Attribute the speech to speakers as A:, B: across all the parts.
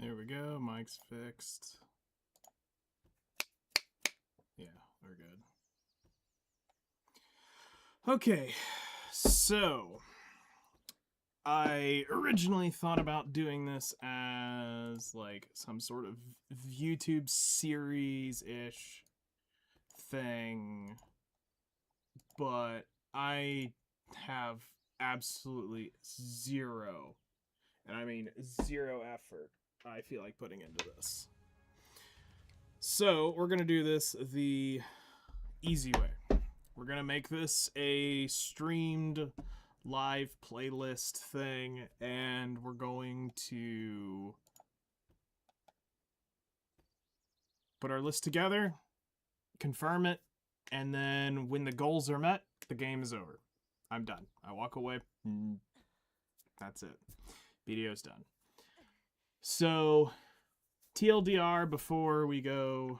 A: There we go. Mic's fixed. Yeah, we're good. Okay, so I originally thought about doing this as like some sort of YouTube series-ish thing, but I have absolutely zero, and I mean zero effort I feel like putting into this. So we're going to do this the easy way. We're going to make this a streamed live playlist thing, and we're going to put our list together, confirm it, and then when the goals are met, the game is over. I'm done. I walk away. That's it. Video's done. So, TLDR before we go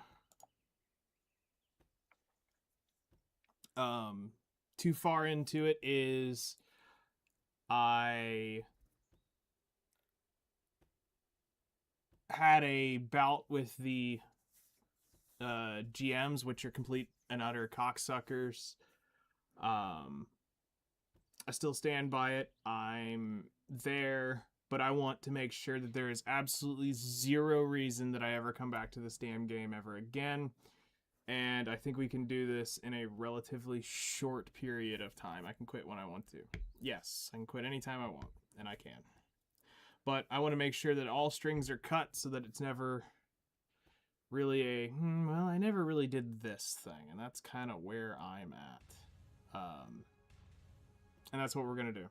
A: too far into it is I had a bout with the GMs, which are complete and utter cocksuckers. I still stand by it. I'm there, but I want to make sure that there is absolutely zero reason that I ever come back to this damn game ever again. And I think we can do this in a relatively short period of time. I can quit when I want to. Yes, I can quit anytime I want, and I can. But I want to make sure that all strings are cut so that it's never really a, well, I never really did this thing. And that's kind of where I'm at. And that's what we're going to do.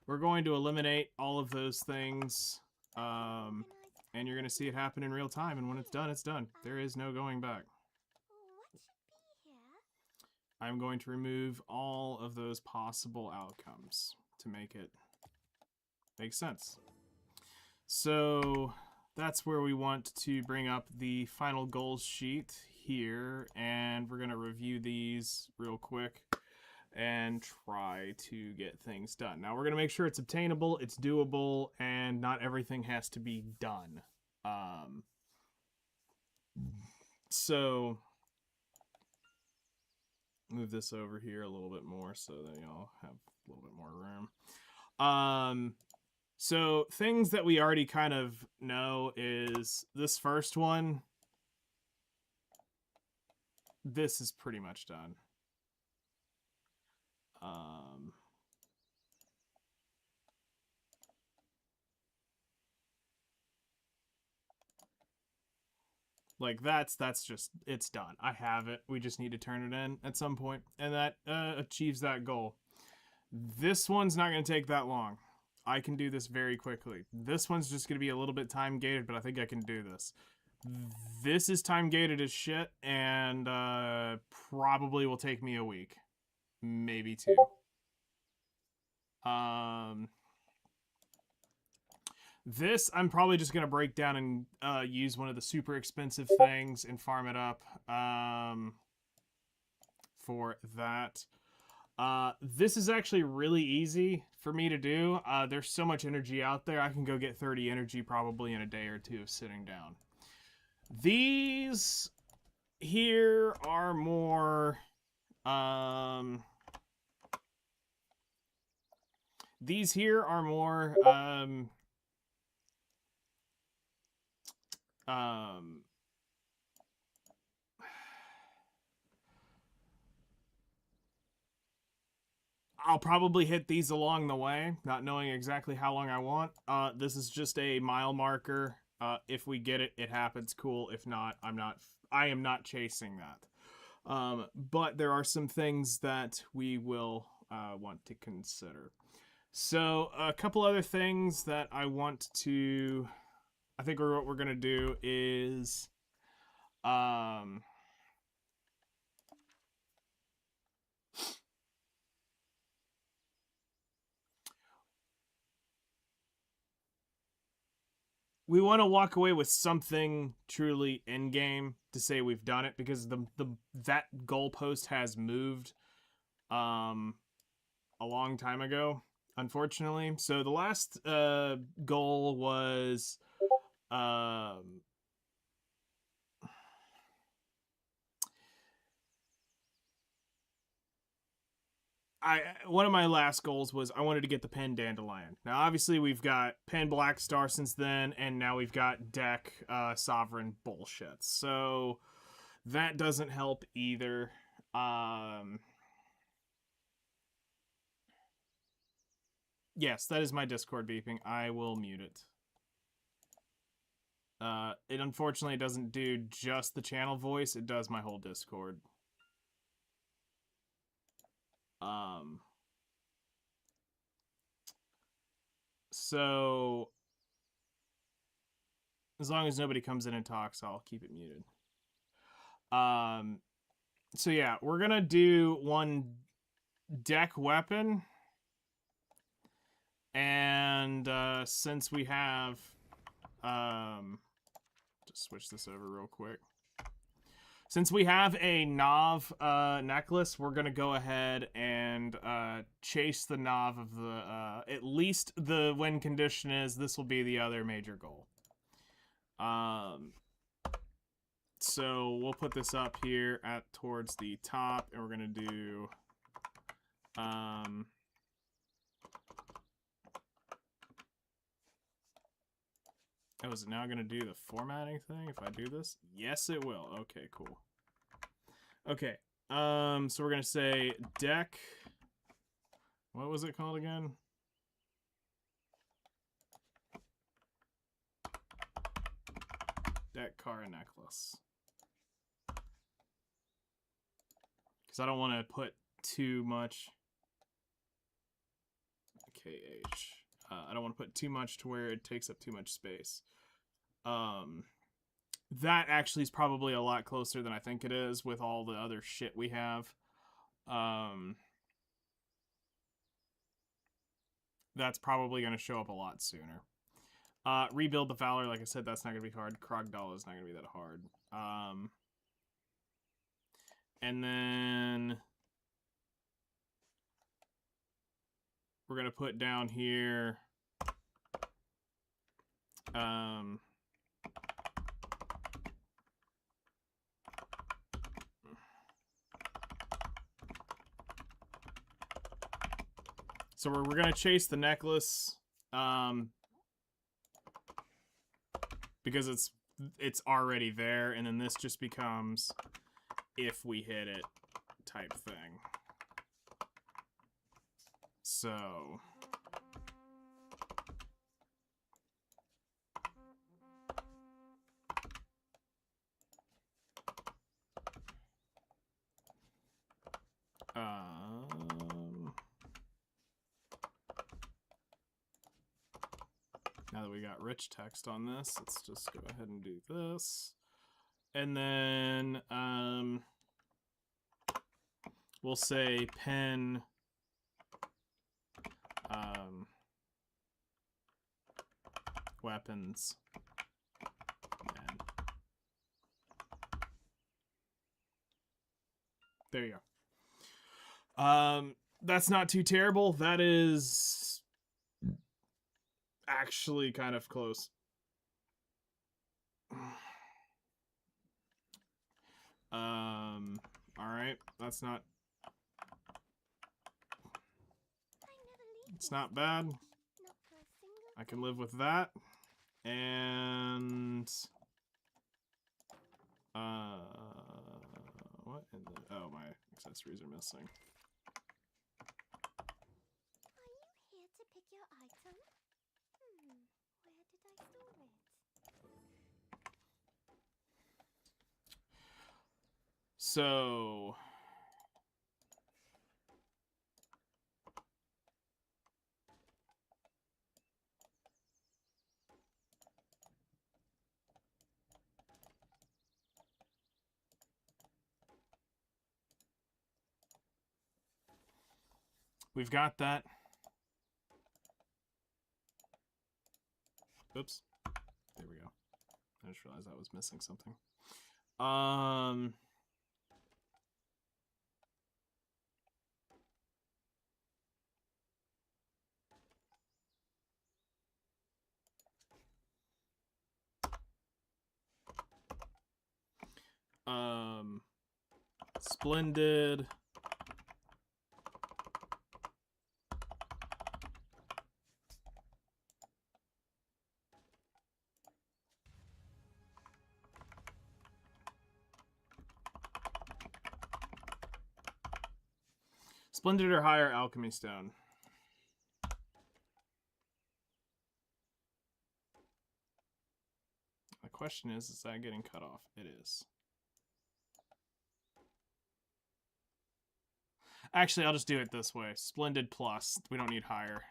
A: We're going to eliminate all of those things. And you're going to see it happen in real time. And when it's done, it's done. There is no going back. I'm going to remove all of those possible outcomes to make it make sense. So that's where we want to bring up the final goals sheet here, and we're going to review these real quick and try to get things done. Now we're going to make sure it's obtainable, it's doable, and not everything has to be done. So move this over here a little bit more so that y'all have a little bit more room. So things that we already kind of know is this first one. This is pretty much done. Like that's just, it's done. I have it. We just need to turn it in at some point, and that achieves that goal. This one's not going to take that long. I can do this very quickly. This one's just going to be a little bit time gated, but I think I can do this. This is time gated as shit, and probably will take me a week, maybe two. This, I'm probably just going to break down and use one of the super expensive things and farm it up for that. This is actually really easy for me to do. There's so much energy out there. I can go get 30 energy probably in a day or two of sitting down. These here are more... these here are more... I'll probably hit these along the way, not knowing exactly how long I want. This is just a mile marker. If we get it, it happens. Cool. If not, I am not chasing that. But there are some things that we will want to consider. So a couple other things that I want to, I think what we're going to do is, we want to walk away with something truly in-game to say we've done it, because that goalpost has moved a long time ago, unfortunately. So the last goal was Um, one of my last goals was I wanted to get the Pen Dandelion. Now, obviously, we've got Pen Black Star since then, and now we've got Deck Sovereign bullshit. So that doesn't help either. Yes, that is my Discord beeping. I will mute it. It unfortunately doesn't do just the channel voice. It does my whole Discord. So as long as nobody comes in and talks, I'll keep it muted. So yeah, we're gonna do one deck weapon, and since we have, just switch this over real quick. Since we have a Nav necklace, we're gonna go ahead and chase the Nav of the at least the win condition is this will be the other major goal. So we'll put this up here at towards the top, and we're gonna do oh, is it now gonna do the formatting thing if I do this? Yes, it will. Okay, cool. Okay, so we're gonna say deck. What was it called again? Deck Cara necklace. Because I don't want to put too much. KH. I don't want to put too much to where it takes up too much space. That actually is probably a lot closer than I think it is with all the other shit we have. That's probably going to show up a lot sooner. Rebuild the Valor, like I said, that's not going to be hard. Krogdal is not going to be that hard. And then we're going to put down here so we're going to chase the necklace because it's already there, and then this just becomes if we hit it type thing. So now that we got rich text on this, let's just go ahead and do this. And then we'll say pen weapons. And there you go. That's not too terrible. That is actually kind of close. All right, that's not. It's not bad. I can live with that. And what in the, oh, my accessories are missing.
B: Are you here to pick your item? Where did I store it?
A: So we've got that. Oops. There we go. I just realized I was missing something. Splendid. Splendid or higher alchemy stone. The question is that getting cut off? It is. Actually, I'll just do it this way. Splendid plus. We don't need higher.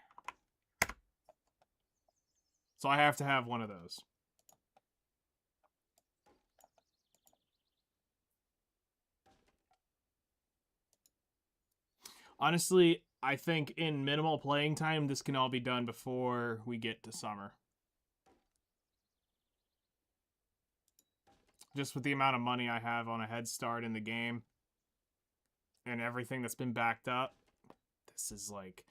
A: So I have to have one of those. Honestly, I think in minimal playing time, this can all be done before we get to summer. Just with the amount of money I have on a head start in the game and everything that's been backed up, this is like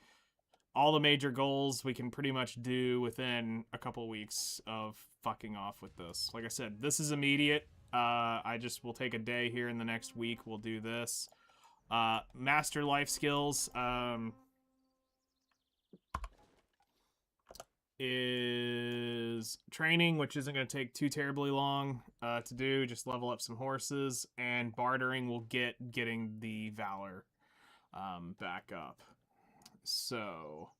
A: all the major goals we can pretty much do within a couple weeks of fucking off with this. Like I said, this is immediate. I just will take a day here in the next week. We'll do this. Master life skills is training, which isn't going to take too terribly long to do. Just level up some horses, and bartering will getting the valor back up. So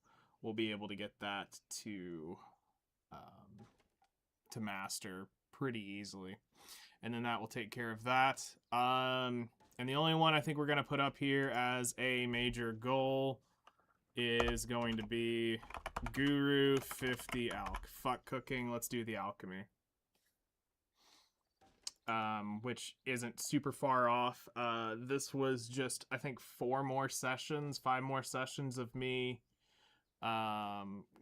A: we'll be able to get that to master pretty easily, and then that will take care of that. And the only one I think we're going to put up here as a major goal is going to be Guru 50 Alch. Fuck cooking, let's do the alchemy. Which isn't super far off. This was just, I think, 5 more sessions of me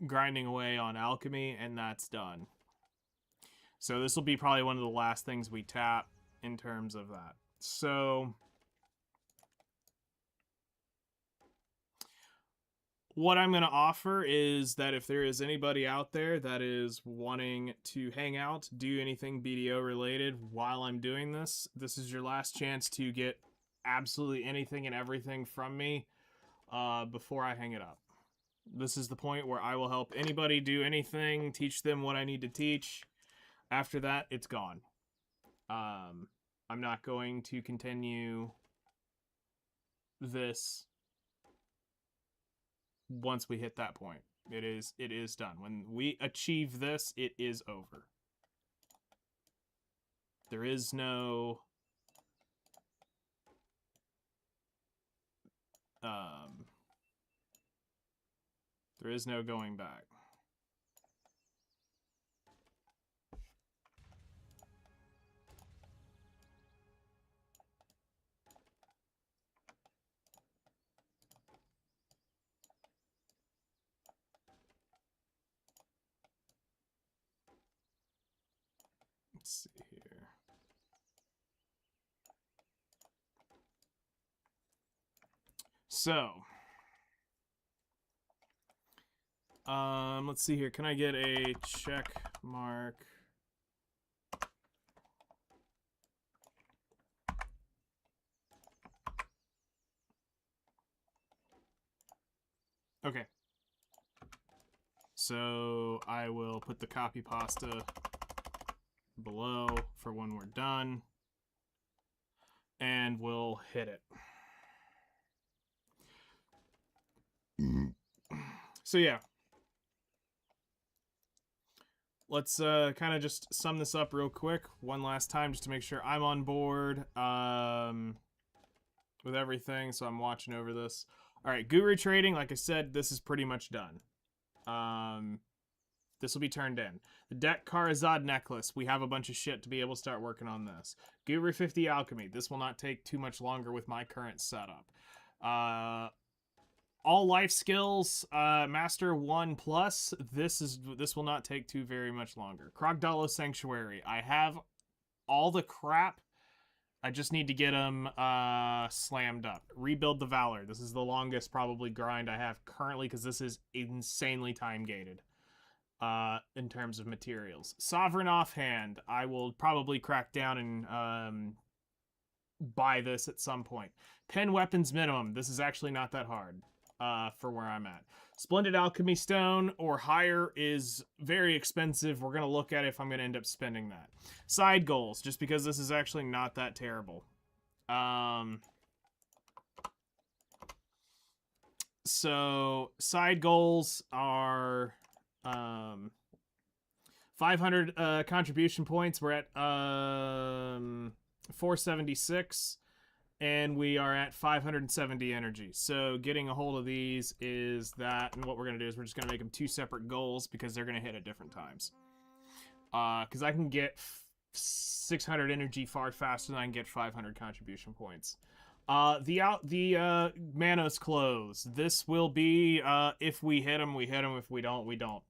A: grinding away on alchemy, and that's done. So this will be probably one of the last things we tap in terms of that. So what I'm going to offer is that if there is anybody out there that is wanting to hang out, do anything BDO related while I'm doing this, this is your last chance to get absolutely anything and everything from me before I hang it up. This is the point where I will help anybody do anything, teach them what I need to teach. After that, it's gone. I'm not going to continue this once we hit that point. It is done. When we achieve this, it is over. There is no going back. Let's see here. So, let's see here. Can I get a check mark? Okay. So I will put the copy pasta below for when we're done, and we'll hit it. So yeah, let's kind of just sum this up real quick one last time just to make sure I'm on board with everything. So I'm watching over this. All right, Guru trading, like I said, this is pretty much done. This will be turned in. The deck Karazad necklace, we have a bunch of shit to be able to start working on this. Guru 50 alchemy, this will not take too much longer with my current setup. All life skills, master 1 plus, this will not take too very much longer. Krogdalo Sanctuary, I have all the crap. I just need to get them slammed up. Rebuild the Valor. This is the longest probably grind I have currently because this is insanely time gated in terms of materials. Sovereign Offhand. I will probably crack down and buy this at some point. 10 weapons minimum. This is actually not that hard for where I'm at. Splendid Alchemy Stone or higher is very expensive. We're going to look at if I'm going to end up spending that. Side goals, just because this is actually not that terrible. So side goals are 500 contribution points. We're at 476 and we are at 570 energy. So getting a hold of these is that, and what we're going to do is we're just going to make them 2 separate goals because they're going to hit at different times. Because I can get 600 energy far faster than I can get 500 contribution points. The Manos close. This will be if we hit them, we hit them. If we don't, we don't.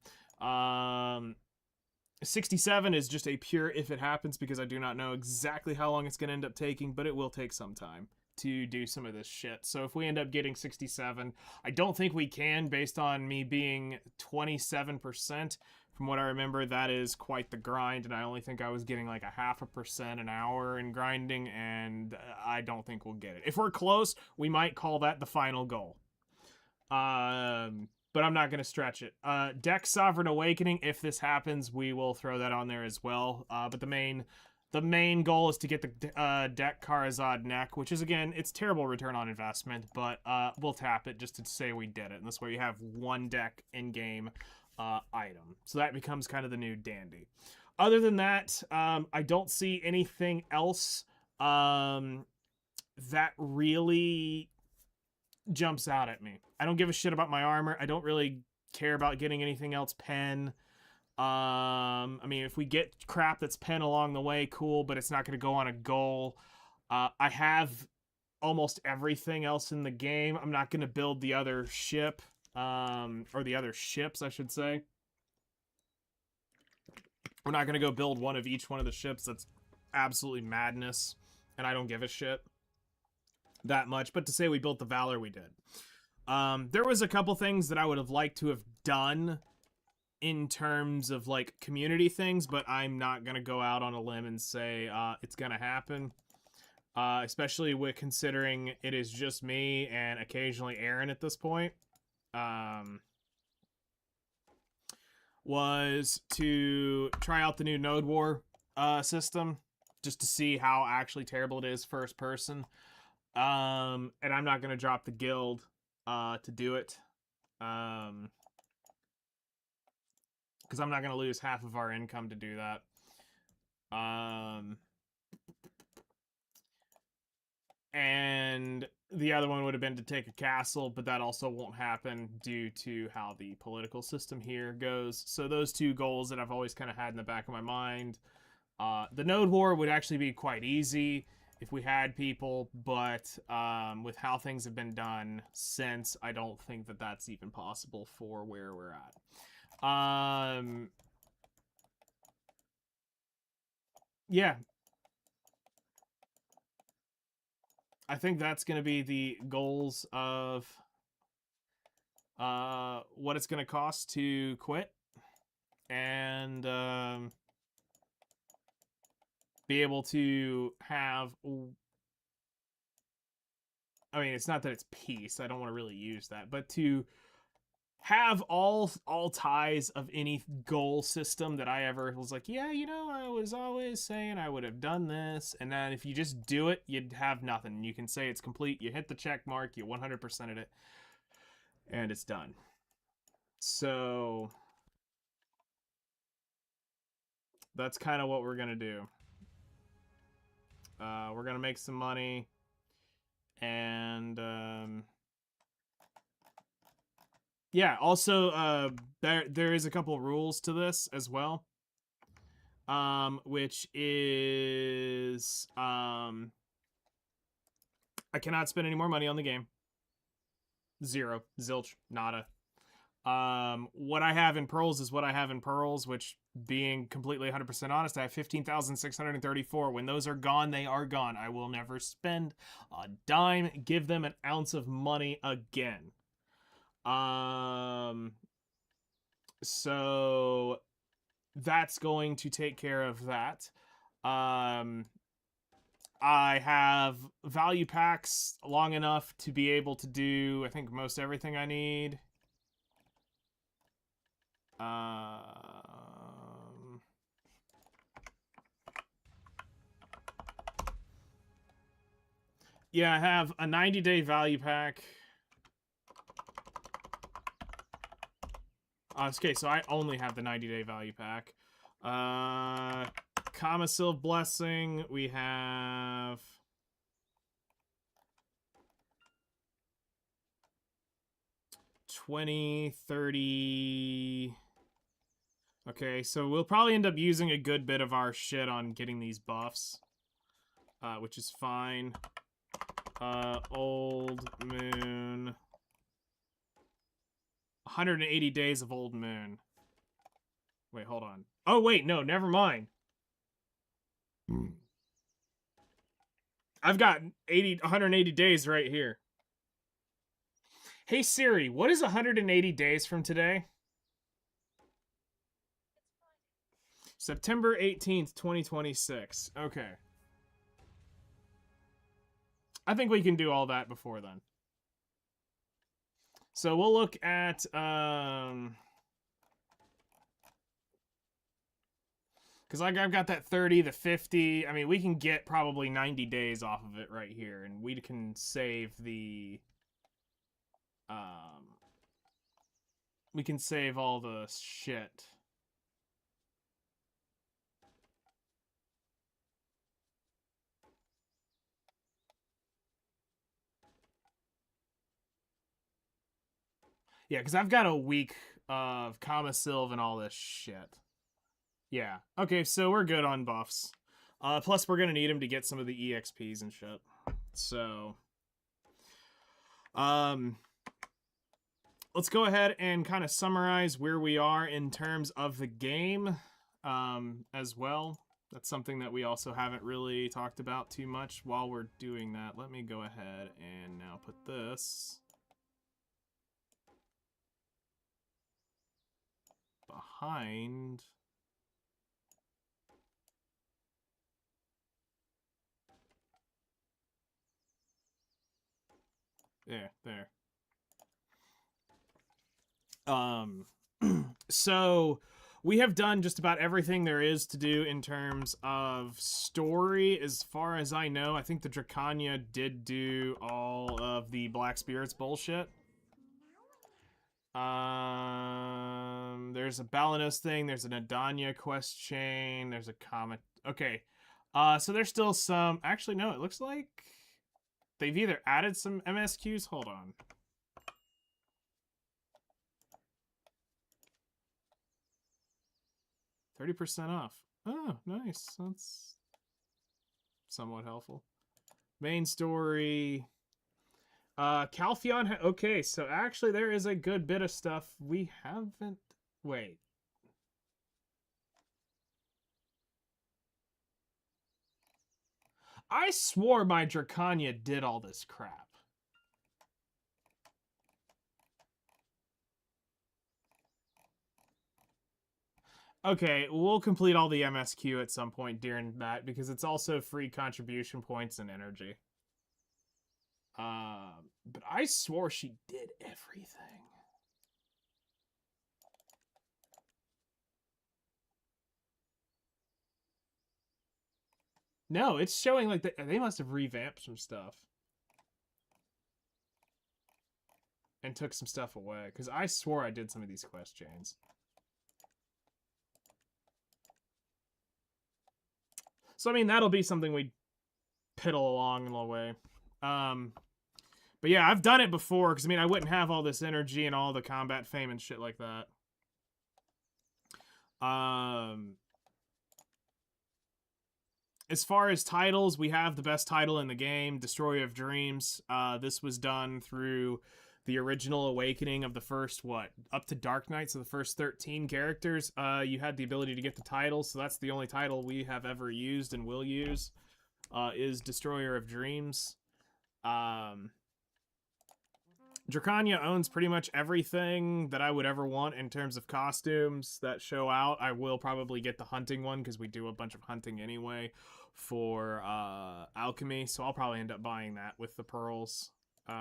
A: 67 is just a pure if it happens because I do not know exactly how long it's going to end up taking, but it will take some time to do some of this shit. So if we end up getting 67, I don't think we can based on me being 27%. From what I remember, that is quite the grind, and I only think I was getting like 0.5% an hour in grinding, and I don't think we'll get it. If we're close, we might call that the final goal. But I'm not going to stretch it. Deck Sovereign Awakening, if this happens, we will throw that on there as well. But the main goal is to get the deck Karazad Neck, which is, again, it's terrible return on investment, but we'll tap it just to say we did it. And this way you have one deck in-game item. So that becomes kind of the new dandy. Other than that, I don't see anything else that really jumps out at me. I don't give a shit about my armor. I don't really care about getting anything else pen. I mean, if we get crap that's pen along the way, cool, but it's not going to go on a goal. I have almost everything else in the game. I'm not going to build the other ship. Or the other ships, I should say. We're not going to go build one of each one of the ships. That's absolutely madness, and I don't give a shit that much. But to say we built the Valor, we did. There was a couple things that I would have liked to have done in terms of, like, community things, but I'm not going to go out on a limb and say it's going to happen. Especially with considering it is just me and occasionally Aaron at this point. Was to try out the new Node War system just to see how actually terrible it is first person. And I'm not going to drop the guild to do it. Because I'm not going to lose half of our income to do that. And the other one would have been to take a castle, but that also won't happen due to how the political system here goes. So those 2 goals that I've always kind of had in the back of my mind. The Node War would actually be quite easy if we had people, but with how things have been done since, I don't think that that's even possible for where we're at. Yeah. I think that's going to be the goals of what it's going to cost to quit and be able to have, I mean, it's not that it's peace. I don't want to really use that, but to have all ties of any goal system that I ever was like, yeah, you know, I was always saying I would have done this, and then if you just do it, you'd have nothing. You can say it's complete, you hit the check mark, you 100%ed it, and it's done. So that's kind of what we're gonna do. We're gonna make some money, and yeah, also there is a couple rules to this as well. Which is I cannot spend any more money on the game. 0, zilch, nada. What I have in pearls is what I have in pearls, which, being completely 100% honest, I have 15,634. When those are gone, they are gone. I will never spend a dime, give them an ounce of money again. So that's going to take care of that. I have value packs long enough to be able to do, I think, most everything I need. Yeah, I have a 90-day value pack. Okay, so I only have the 90-day value pack. Kamasil Blessing, we have... $20, $30... Okay, so we'll probably end up using a good bit of our shit on getting these buffs. Which is fine. Old Moon... 180 days of Old Moon. Wait, hold on. Oh, wait, no, never mind. I've got 180 days right here. Hey Siri, what is 180 days from today? September 18th, 2026. Okay. I think we can do all that before then. So we'll look at because I've got that 30, the 50. I mean, we can get probably 90 days off of it right here, and we can save the we can save all the shit. Yeah, because I've got a week of Kama Sylv and all this shit. Yeah. Okay, so we're good on buffs. Plus, we're going to need him to get some of the EXPs and shit. So, let's go ahead and kind of summarize where we are in terms of the game as well. That's something that we also haven't really talked about too much. While we're doing that, let me go ahead and now put this behind... There. So we have done just about everything there is to do in terms of story. As far as I know, I think the Dracania did do all of the Black Spirits bullshit. There's a Balanos thing, there's an Adanya quest chain, there's a Comet. Okay. So there's still some... Actually, no, it looks like they've either added some MSQs. Hold on. %30 off. Oh, nice. That's somewhat helpful. Main story. Calpheon. Okay, so actually there is a good bit of stuff we haven't... Wait. I swore my Dracania did all this crap. Okay, we'll complete all the MSQ at some point during that, because it's also free contribution points and energy. But I swore she did everything. No, it's showing like they must have revamped some stuff. And took some stuff away, because I swore I did some of these quest chains. So, I mean, that'll be something we piddle along in the way. But yeah, I've done it before, because, I mean, I wouldn't have all this energy and all the combat fame and shit like that. As far as titles, we have the best title in the game, Destroyer of Dreams. This was done through the original Awakening of the first, up to Dark Knight, so the first 13 characters. You had the ability to get the title, so that's the only title we have ever used and will use, is Destroyer of Dreams. Dracania owns pretty much everything that I would ever want in terms of costumes that show out. I will probably get the hunting one, because we do a bunch of hunting anyway. for alchemy, so I'll probably end up buying that with the pearls. We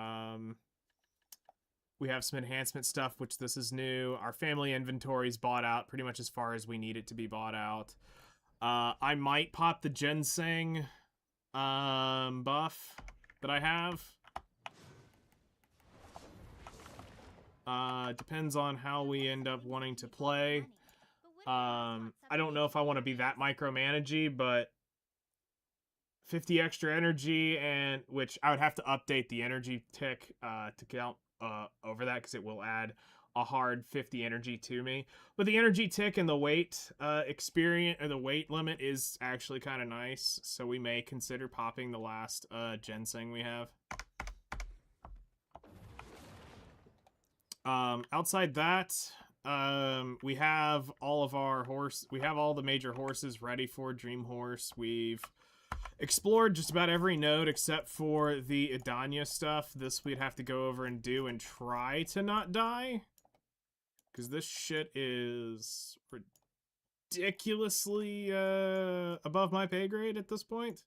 A: have some enhancement stuff, which this is new. Our family inventory's bought out pretty much as far as we need it to be bought out. I might pop the ginseng buff that I have. Depends on how we end up wanting to play. I don't know if I want to be that micromanagey, but 50 extra energy, and which I would have to update the energy tick to count over that, because it will add a hard 50 energy to me. But the energy tick and the weight experience, or the weight limit, is actually kind of nice, so we may consider popping the last ginseng we have. Outside that, we have all of our we have all the major horses ready for Dream Horse. We've explored just about every node except for the Idanya stuff. This we'd have to go over and do and try to not die, because this shit is ridiculously above my pay grade at this point.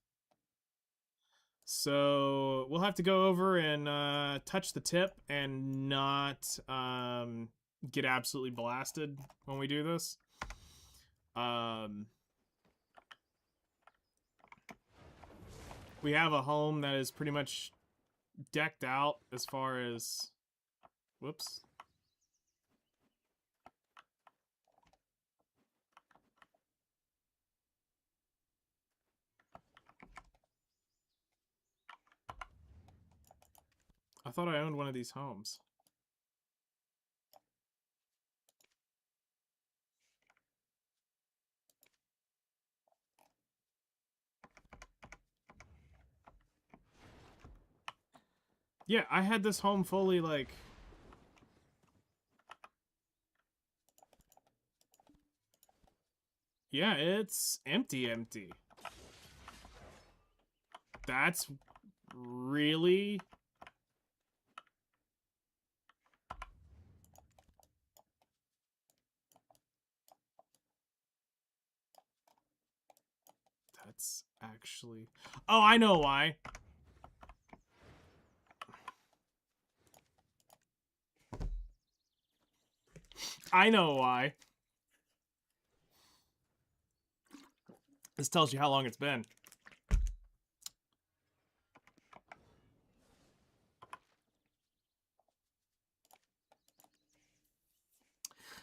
A: So we'll have to go over and touch the tip and not get absolutely blasted when we do this. We have a home that is pretty much decked out as far as... Whoops. I thought I owned one of these homes. Yeah, I had this home fully, like... Yeah, it's empty. That's really... That's actually... Oh, I know why. I know why. This tells you how long it's been.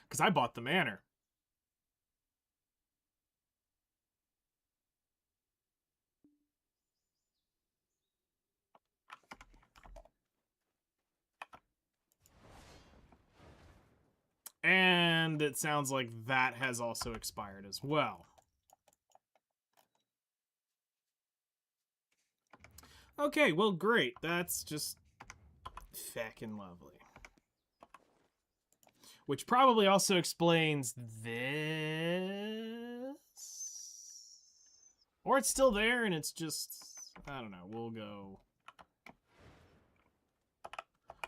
A: Because I bought the manor. And it sounds like that has also expired as well. Okay, well, great. That's just feckin' lovely. Which probably also explains this. Or it's still there and it's just... I don't know.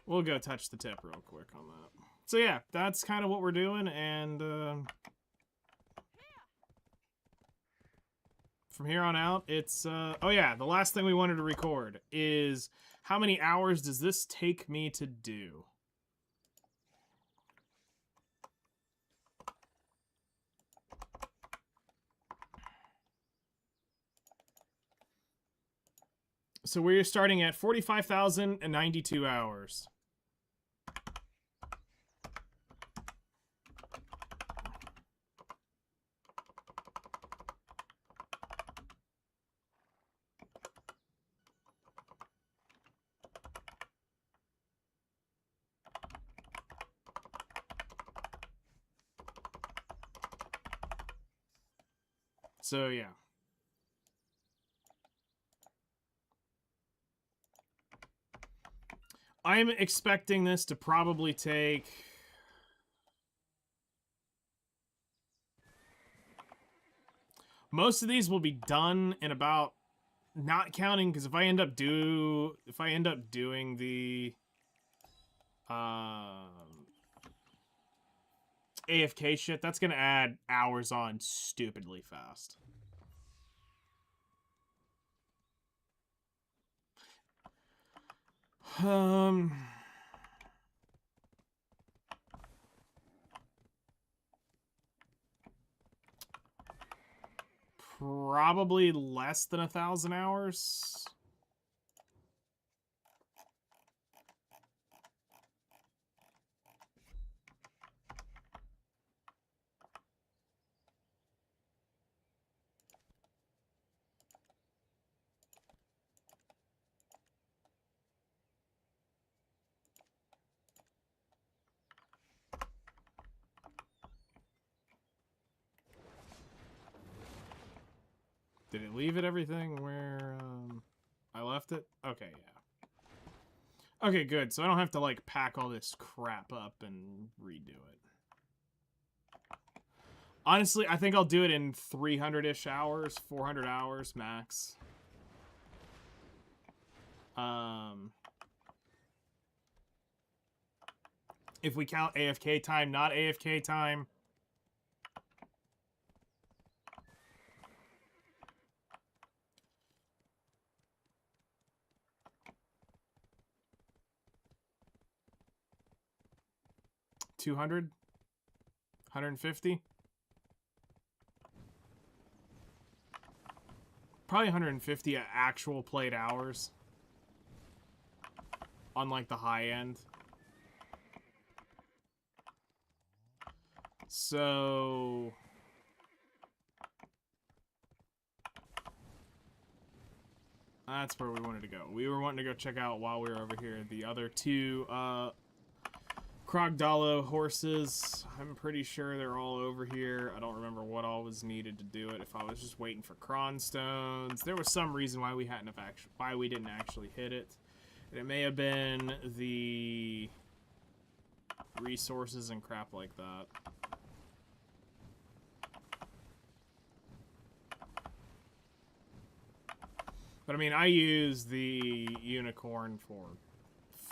A: We'll go touch the tip real quick on that. So yeah, that's kind of what we're doing, and from here on out, it's... oh yeah, the last thing we wanted to record is how many hours does this take me to do? So we're starting at 45,092 hours. So yeah. I'm expecting this to probably take... Most of these will be done in about... Not counting, because if I end up doing the... AFK shit, that's gonna add hours on stupidly fast. Um, probably less than 1,000 hours. Did it leave it everything where I left it? Okay, yeah. Okay, good. So I don't have to like pack all this crap up and redo it. Honestly, I think I'll do it in 300-ish hours, 400 hours max. If we count AFK time, not AFK time. $200? 150? Probably 150 actual played hours. On like the high end. So that's where we wanted to go. We were wanting to go check out while we were over here the other two Krogdalo horses. I'm pretty sure they're all over here. I don't remember what all was needed to do it. If I was just waiting for cronstones, there was some reason why we didn't actually hit it. And it may have been the resources and crap like that. But I mean, I use the unicorn for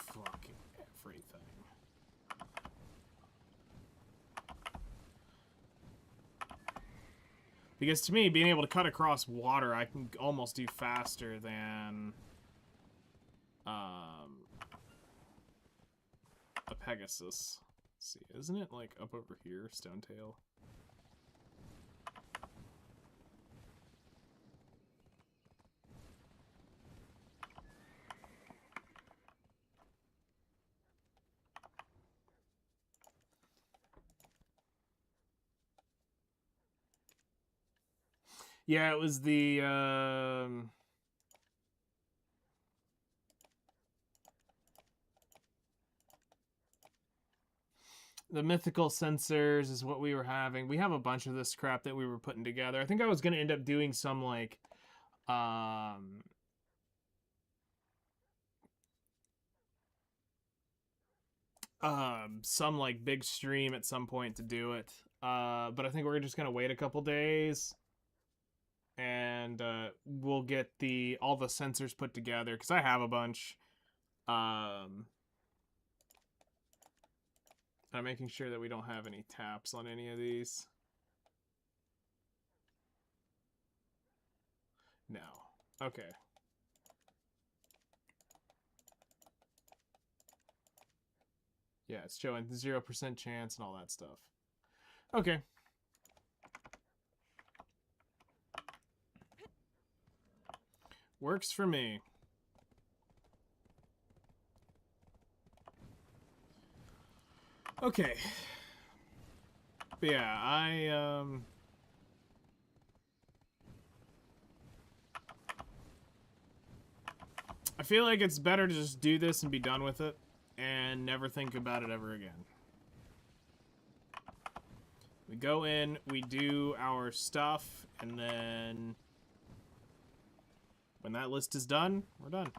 A: fucking everything. Because to me, being able to cut across water, I can almost do faster than a Pegasus. Let's see, isn't it like up over here, Stonetail? Yeah, it was the mythical sensors is what we were having. We have a bunch of this crap that we were putting together. I think I was going to end up doing some like some like big stream at some point to do it. But I think we're just going to wait a couple days and we'll get all the sensors put together because I have a bunch. I'm making sure that we don't have any taps on any of these. No. Okay. Yeah, it's showing 0% chance and all that stuff. Okay. Works for me. Okay. But yeah, I feel like it's better to just do this and be done with it and never think about it ever again. We go in, we do our stuff, and then when that list is done, we're done.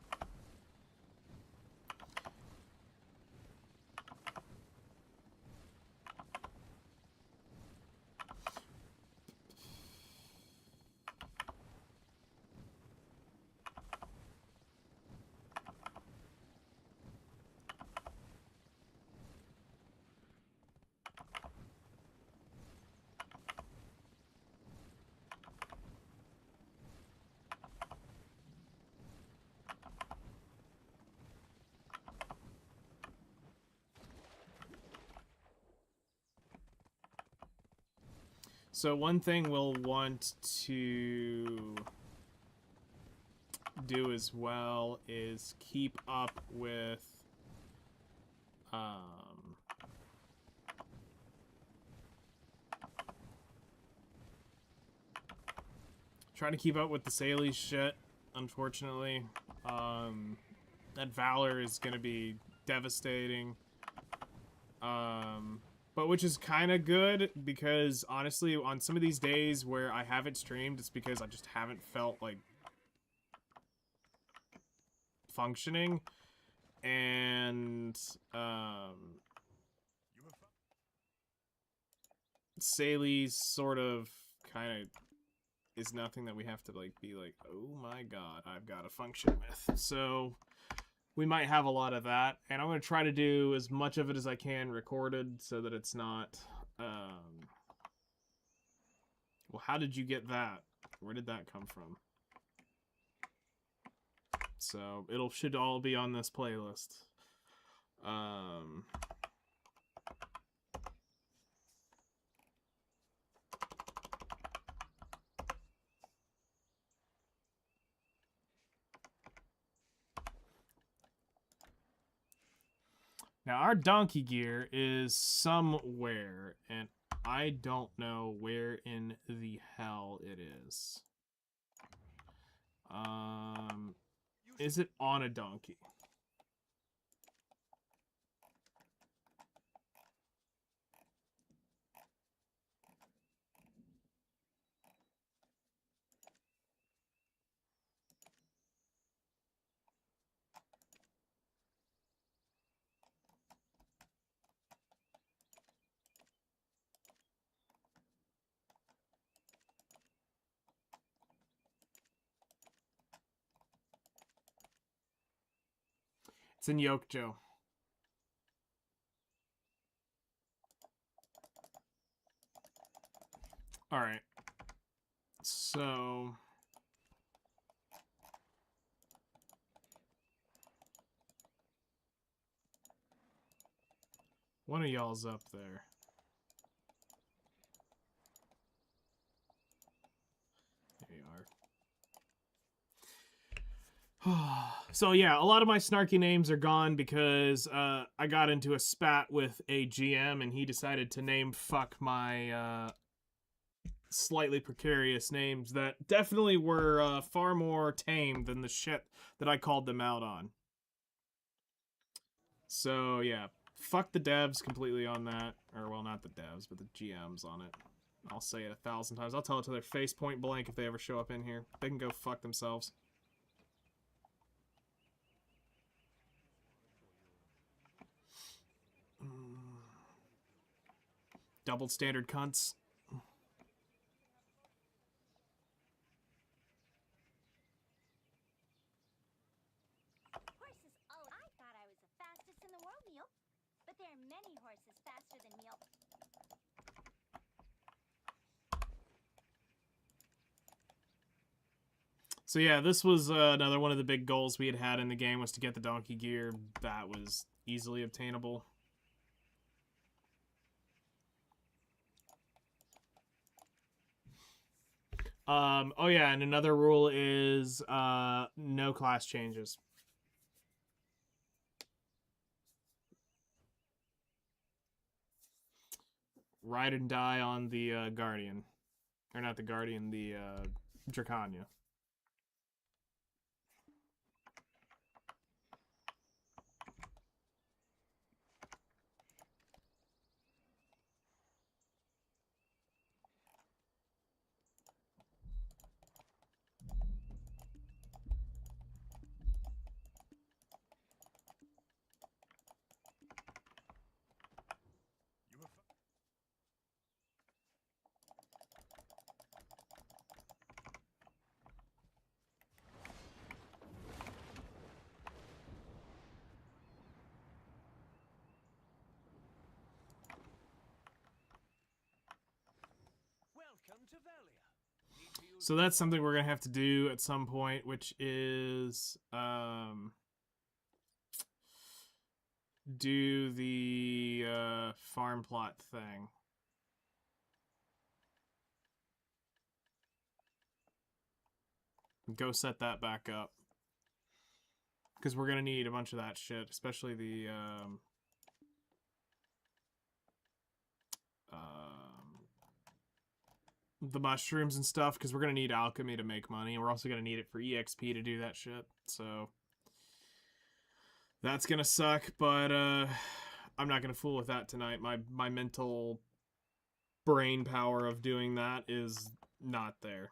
A: So one thing we'll want to do as well is keep up with trying to keep up with the Saley shit, unfortunately. That Valor is going to be devastating. But which is kind of good, because honestly, on some of these days where I haven't streamed, it's because I just haven't felt like functioning. And, Saley's sort of kind of is nothing that we have to like be like, oh my god, I've got to function with. So we might have a lot of that, and I'm going to try to do as much of it as I can recorded so that it's not well, how did you get that? Where did that come from? So it'll should all be on this playlist. Now, our donkey gear is somewhere, and I don't know where in the hell it is. Is it on a donkey? It's in Yokjo. Alright. So one of y'all's up there. There you are. So yeah, a lot of my snarky names are gone because I got into a spat with a GM and he decided to name fuck my slightly precarious names that definitely were far more tame than the shit that I called them out on. So yeah, fuck the devs completely on that. Or well, not the devs, but the GMs on it. I'll say it 1,000 times. I'll tell it to their face point blank if they ever show up in here. They can go fuck themselves. Double standard cunts.
B: Horses, oh, I thought I was the fastest in the world, Meal. But there are many horses faster than Meal.
A: So yeah, this was another one of the big goals we had in the game, was to get the donkey gear. That was easily obtainable. Oh yeah, and another rule is no class changes. Ride and die on the Guardian. Or not the Guardian, the Dracania. So that's something we're gonna have to do at some point, which is do the farm plot thing. Go set that back up. Because we're going to need a bunch of that shit, especially the mushrooms and stuff, because we're going to need alchemy to make money, and we're also going to need it for EXP to do that shit, so that's going to suck, but I'm not going to fool with that tonight. My mental brain power of doing that is not there.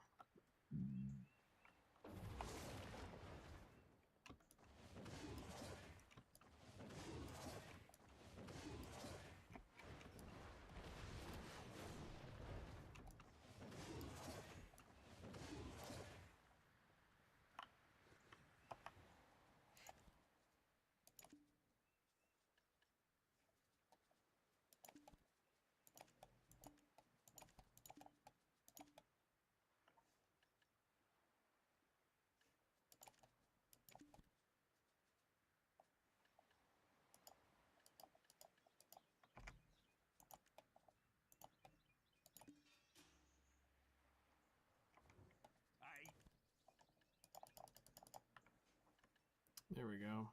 A: There we go.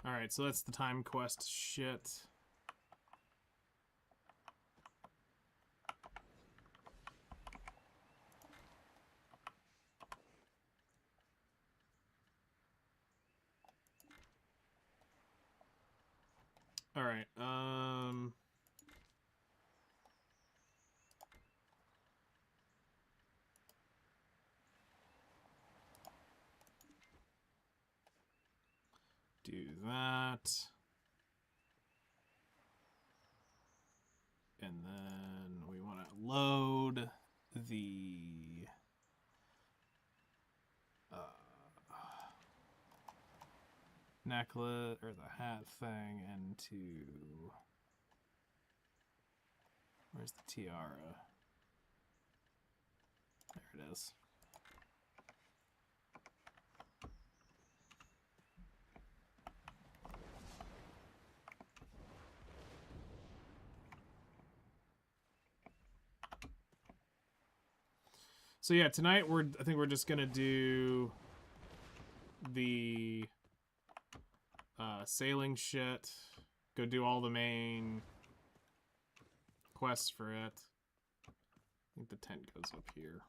A: Alright, so that's the time quest shit. Alright, do that. And then we want to load the necklet or the hat thing into, where's the tiara? There it is. So yeah, tonight I think we're just gonna do the sailing shit. Go do all the main quests for it. I think the tent goes up here.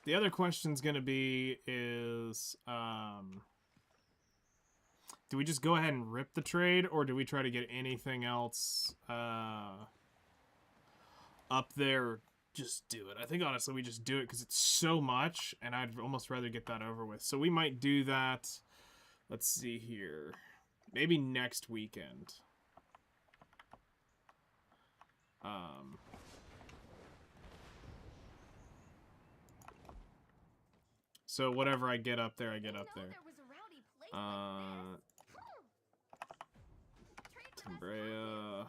A: The other question's gonna be is, do we just go ahead and rip the trade, or do we try to get anything else up there? Just do it. I think honestly we just do it because it's so much, and I'd almost rather get that over with. So we might do that. Let's see here. Maybe next weekend. So whatever I get up there, I get up there. Tambrea.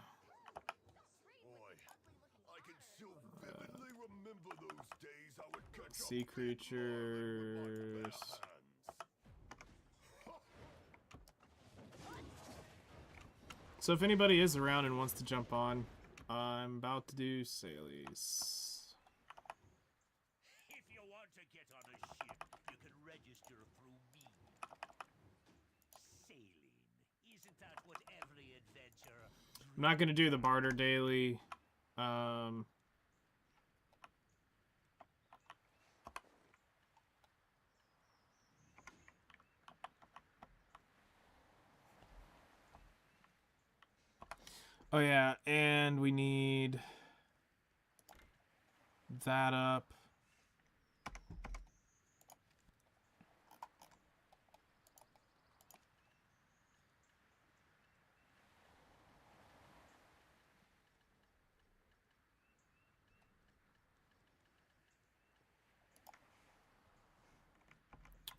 A: Sea creatures. So if anybody is around and wants to jump on, I'm about to do Sailies.
C: If you want to get on a ship, you can register through me. Sailing. Isn't that what every adventurer...
A: I'm not going to do the barter daily. Oh yeah, and we need that up.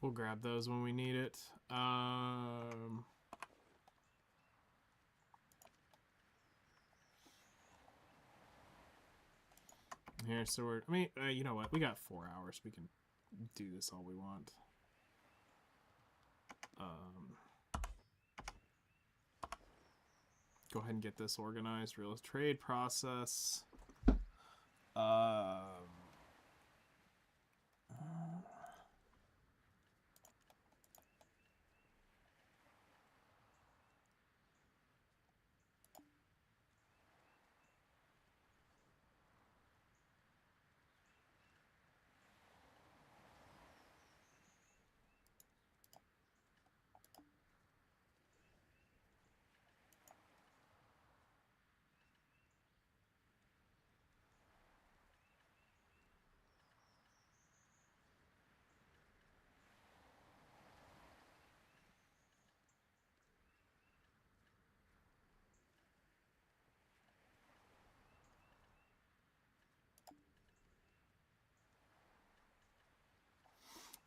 A: We'll grab those when we need it. Here, so we're. I mean, you know what? We got 4 hours. We can do this all we want. Go ahead and get this organized. Real trade process.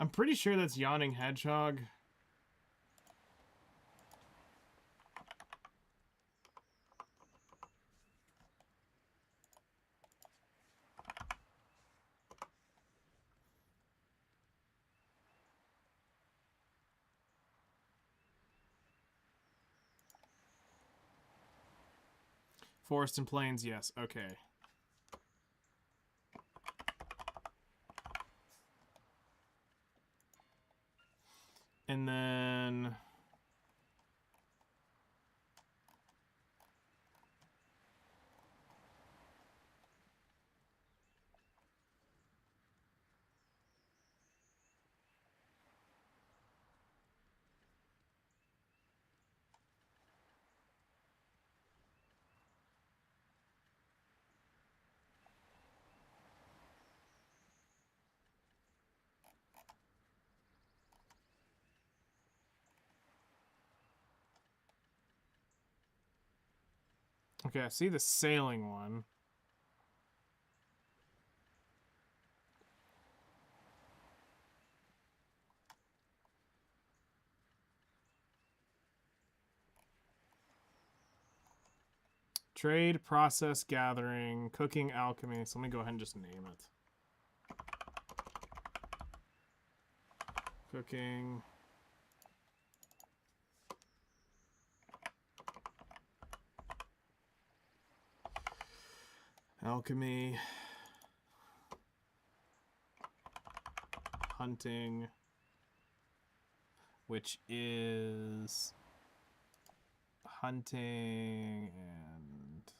A: I'm pretty sure that's Yawning Hedgehog. Forest and Plains, yes. Okay. And then... Okay, I see the sailing one. Trade, process, gathering, cooking, alchemy. So let me go ahead and just name it. Cooking. Alchemy. Hunting. Which is... hunting and...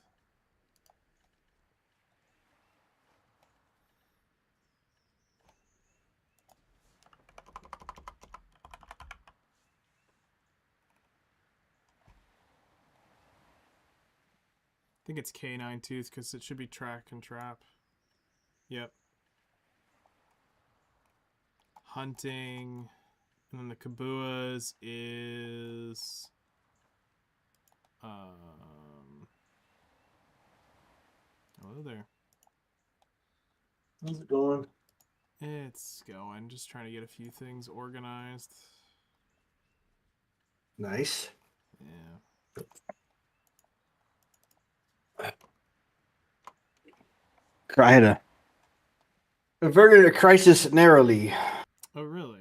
A: I think it's Canine Tooth because it should be track and trap. Yep. Hunting. And then the Kabuas is... Hello there.
D: How's it going?
A: It's going. Just trying to get a few things organized.
D: Nice.
A: Yeah.
D: I had averted a crisis narrowly.
A: Oh, really?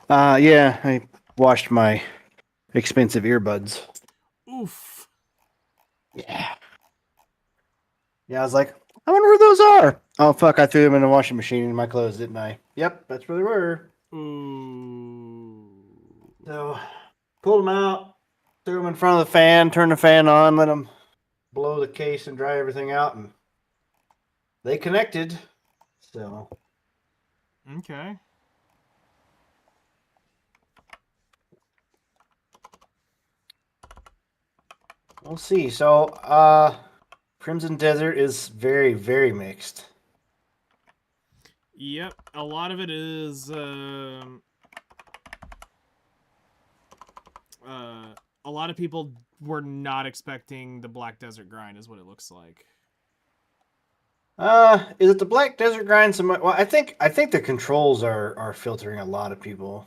D: Yeah, I washed my expensive earbuds.
A: Oof.
D: Yeah. Yeah, I was like, I wonder where those are. Oh, fuck, I threw them in the washing machine in my clothes, didn't I? Yep, that's where they were.
A: Ooh.
D: So, pulled them out, threw them in front of the fan, turned the fan on, let them blow the case and dry everything out, and they connected. So,
A: Okay.
D: We'll see. So, Crimson Desert is very, very mixed.
A: Yep, a lot of it is a lot of people were not expecting the Black Desert grind, is what it looks like.
D: Is it the Black Desert grind? Well, I think the controls are filtering a lot of people.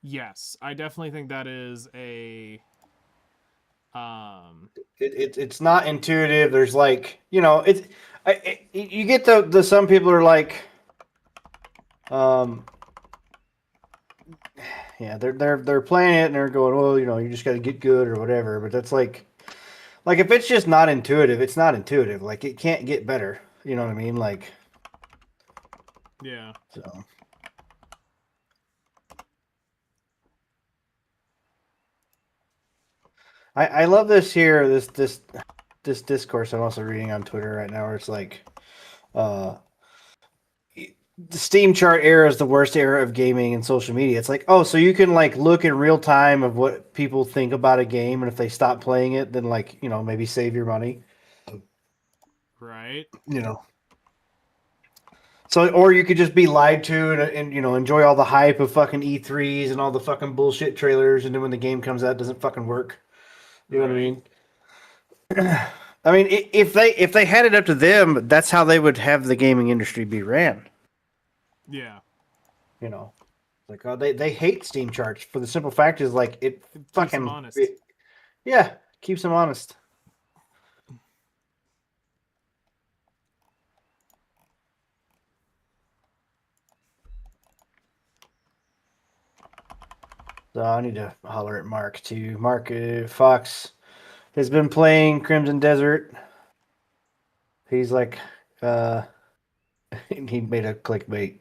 A: Yes, I definitely think that is a
D: It's not intuitive. There's like you get the some people are like yeah, they're playing it and they're going, well, you just got to get good or whatever. But that's like if it's just not intuitive, it's not intuitive. Like it can't get better. You know what I mean? Like
A: yeah.
D: so. I love this here. This discourse I'm also reading on Twitter right now, where it's like, uh, the Steam chart era is the worst era of gaming and social media. It's like, oh, so you can like look in real time of what people think about a game, and if they stop playing it, then like maybe save your money.
A: Right.
D: You know. So, or you could just be lied to and enjoy all the hype of fucking E3s and all the fucking bullshit trailers, and then when the game comes out, it doesn't fucking work. You know what I mean? I mean, if they had it up to them, that's how they would have the gaming industry be ran.
A: Yeah.
D: You know, like they hate Steam charts for the simple fact is like it
A: Keeps them
D: fucking
A: honest.
D: yeah, keeps them honest. So I need to holler at Mark too. Mark Fox has been playing Crimson Desert. He's like, he made a clickbait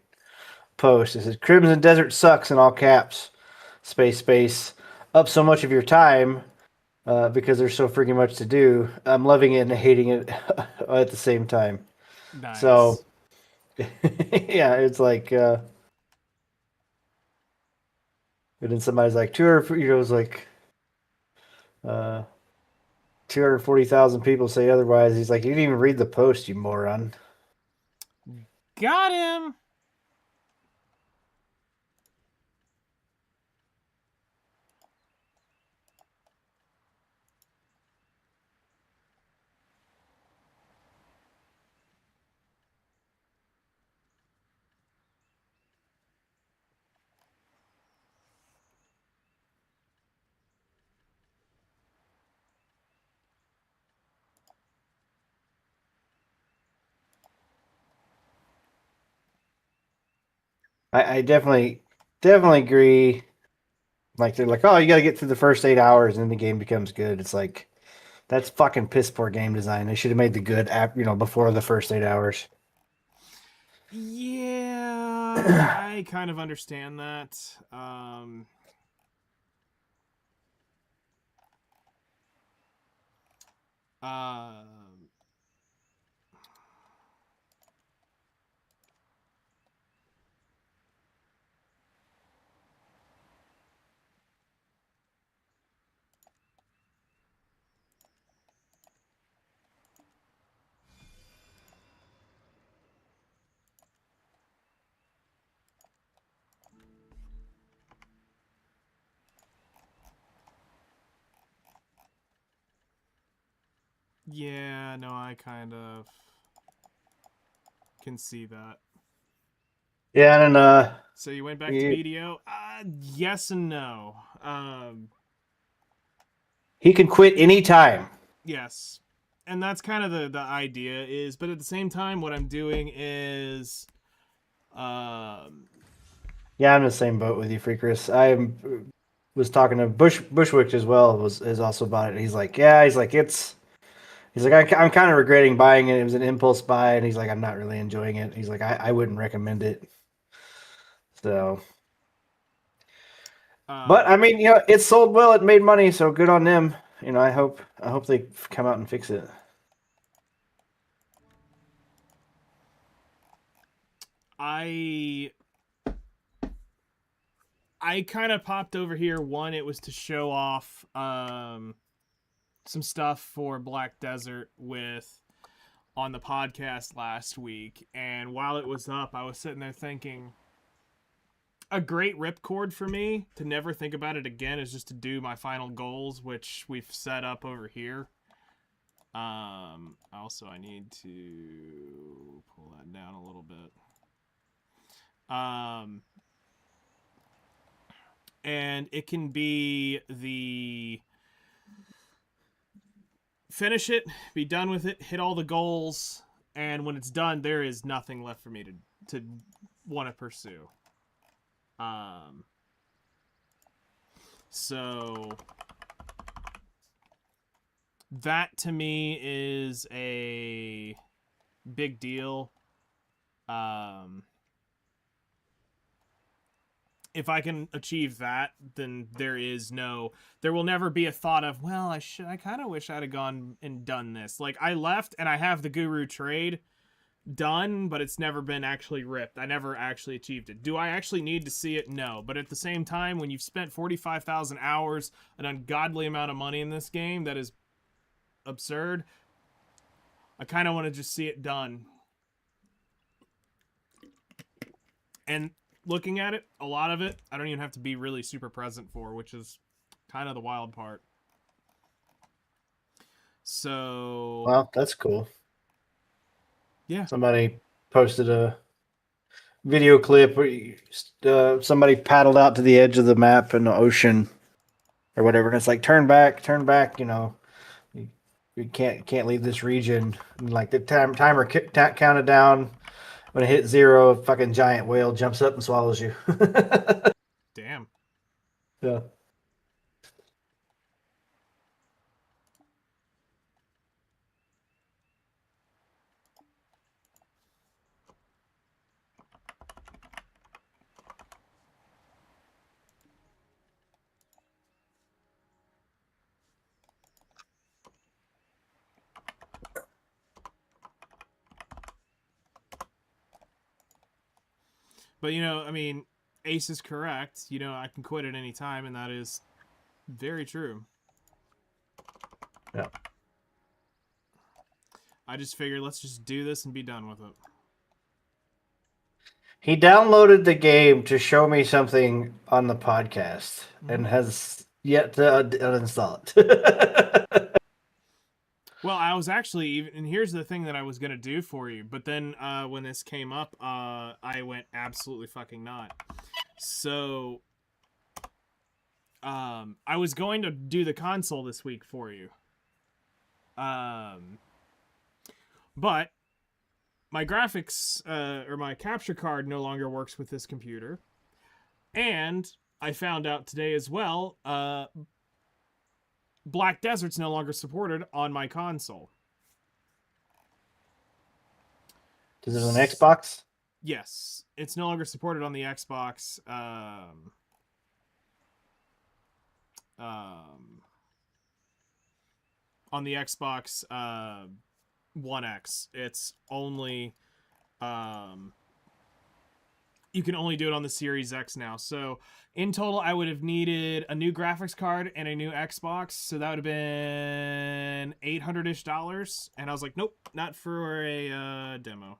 D: post. It says Crimson Desert sucks in all caps. Space. Up so much of your time because there's so freaking much to do. I'm loving it and hating it at the same time. So,
A: Nice.
D: yeah, it's like, and then somebody's like, 200, it's like, uh, 240,000 people say otherwise. He's like, you didn't even read the post, you moron.
A: Got him.
D: I definitely agree. Like, they're like, oh, you got to get through the first 8 hours and then the game becomes good. It's like, that's fucking piss poor game design. They should have made the good app, before the first 8 hours.
A: Yeah, I kind of understand that. Um, yeah, no, I kind of can see that.
D: Yeah, and
A: So you went back to
D: he,
A: BDO? Yes and no.
D: he can quit anytime.
A: Yes. And that's kind of the idea is, but at the same time, what I'm doing is,
D: Yeah, I'm in the same boat with you, Freakers. Was talking to Bushwick as well. Is also about it. He's like, yeah. He's like, I'm kind of regretting buying it. It was an impulse buy, and he's like, I'm not really enjoying it. He's like, I wouldn't recommend it. So, but I mean, it sold well. It made money, so good on them. I hope they come out and fix it.
A: I kind of popped over here. One, it was to show off some stuff for Black Desert with on the podcast last week, and while it was up, I was sitting there thinking, a great ripcord for me to never think about it again is just to do my final goals, which we've set up over here. Also, I need to pull that down a little bit. And it can be the finish it, be done with it, hit all the goals, and when it's done, there is nothing left for me to want to pursue. So that to me is a big deal. If I can achieve that, then there will never be a thought of, well, I kind of wish I'd have gone and done this. Like, I left and I have the Guru trade done, but it's never been actually ripped. I never actually achieved it. Do I actually need to see it? No. But at the same time, when you've spent 45,000 hours, an ungodly amount of money in this game that is absurd, I kind of want to just see it done. And looking at it, a lot of it, I don't even have to be really super present for, which is kind of the wild part. So...
D: Well, that's cool.
A: Yeah.
D: Somebody posted a video clip where somebody paddled out to the edge of the map in the ocean or whatever, and it's like, turn back, you know, you can't leave this region. And like the timer counted down. When it hit 0, a fucking giant whale jumps up and swallows you.
A: Damn.
D: Yeah.
A: But, you know, I mean, Ace is correct. You know, I can quit at any time, and that is very true.
D: Yeah.
A: I just figured, let's just do this and be done with it.
D: He downloaded the game to show me something on the podcast and has yet to uninstall it.
A: Well, I was actually and here's the thing that I was gonna do for you, but then when this came up, I went absolutely fucking not. So, I was going to do the console this week for you, but my graphics or my capture card no longer works with this computer, and I found out today as well. Black Desert's no longer supported on my console.
D: Is it an Xbox?
A: Yes, it's no longer supported on the Xbox. On the Xbox One X, it's only you can only do it on the Series X now. So in total, I would have needed a new graphics card and a new Xbox. So that would have been $800-ish. And I was like, nope, not for a demo.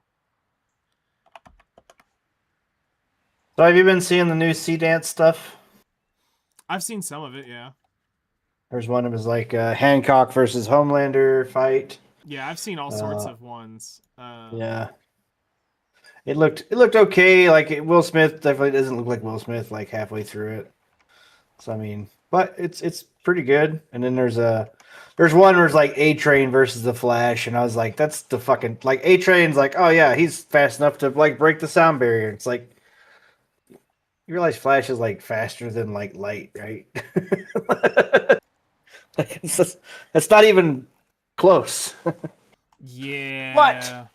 D: So have you been seeing the new Sea Dance stuff?
A: I've seen some of it, yeah.
D: There's one that was like Hancock versus Homelander fight.
A: Yeah, I've seen all sorts of ones.
D: Yeah. It looked okay. Like Will Smith definitely doesn't look like Will Smith like halfway through it. So I mean, but it's pretty good. And then there's one where it's like A-Train versus the Flash, and I was like, that's the fucking like A-Train's like, oh yeah, he's fast enough to like break the sound barrier. It's like you realize Flash is like faster than like light, right? That's not even close.
A: Yeah.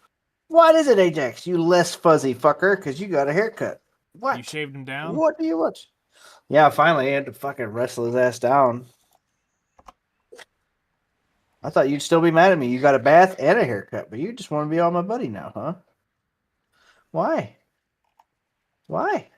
D: What is it, Ajax? You less fuzzy fucker, because you got a haircut. What?
A: You shaved him down?
D: What do you want? Yeah, finally, I had to fucking wrestle his ass down. I thought you'd still be mad at me. You got a bath and a haircut, but you just want to be all my buddy now, huh? Why? Why?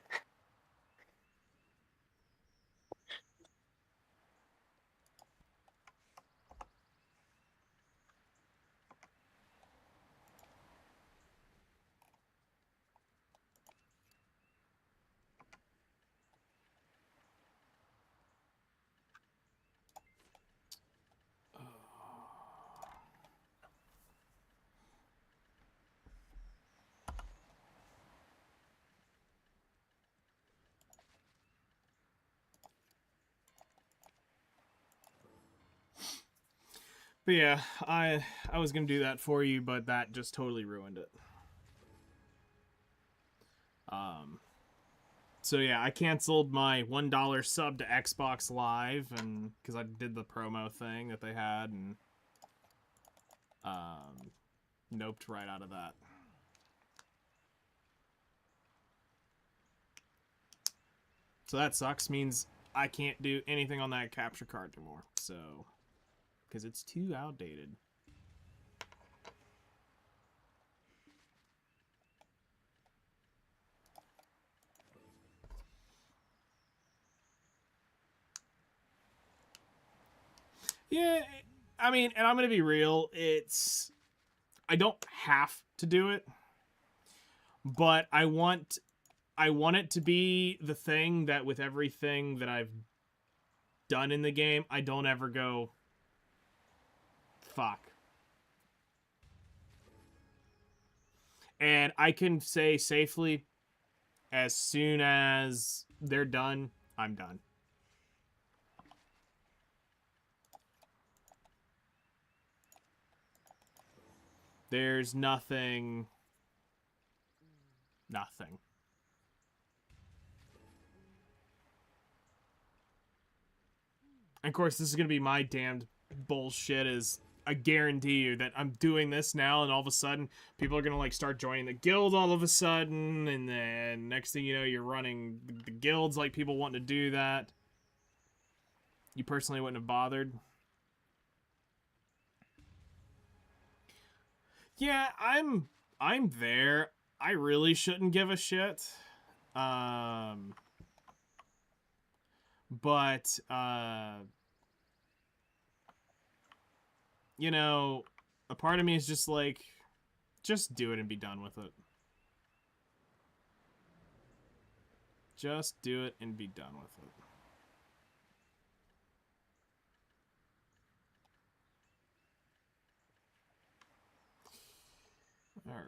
A: But yeah, I was gonna do that for you, but that just totally ruined it. So yeah, I canceled my $1 sub to Xbox Live, and because I did the promo thing that they had, and noped right out of that. So that sucks. Means I can't do anything on that capture card anymore. So, because it's too outdated. Yeah, I mean, and I'm gonna be real. I don't have to do it, but I want it to be the thing that with everything that I've done in the game, I don't ever go, fuck. And I can say safely, as soon as they're done, I'm done. There's nothing. Nothing. And of course, this is going to be my damned bullshit. Is I guarantee you that I'm doing this now, and all of a sudden, people are going to like start joining the guild all of a sudden, and then next thing you know, you're running the guilds like people want to do that. You personally wouldn't have bothered. Yeah, I'm there. I really shouldn't give a shit. But you know, a part of me is just like, just do it and be done with it. Just do it and be done with it. All right.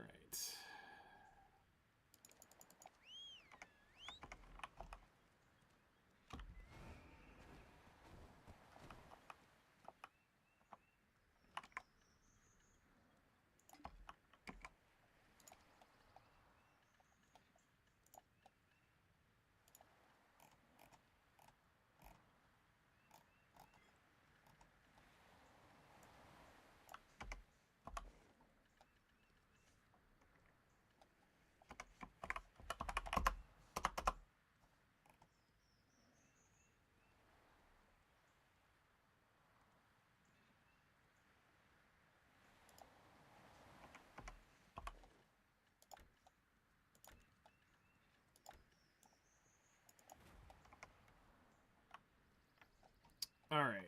A: All right.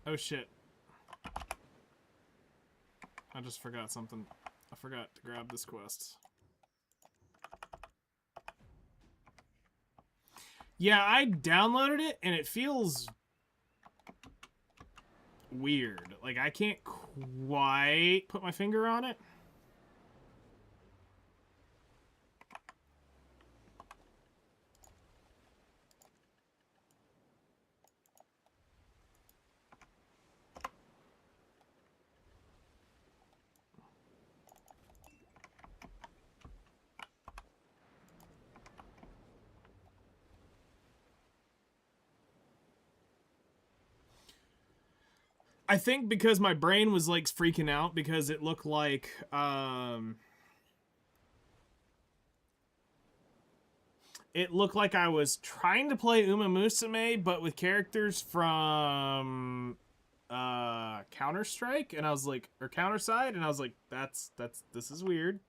A: Oh shit. I just forgot something. I forgot to grab this quest. Yeah, I downloaded it and it feels weird. Like I can't quite put my finger on it. I think because my brain was like freaking out because it looked like I was trying to play Uma Musume but with characters from Counter-Strike, and I was like, or Counter-Side, and I was like, this is weird.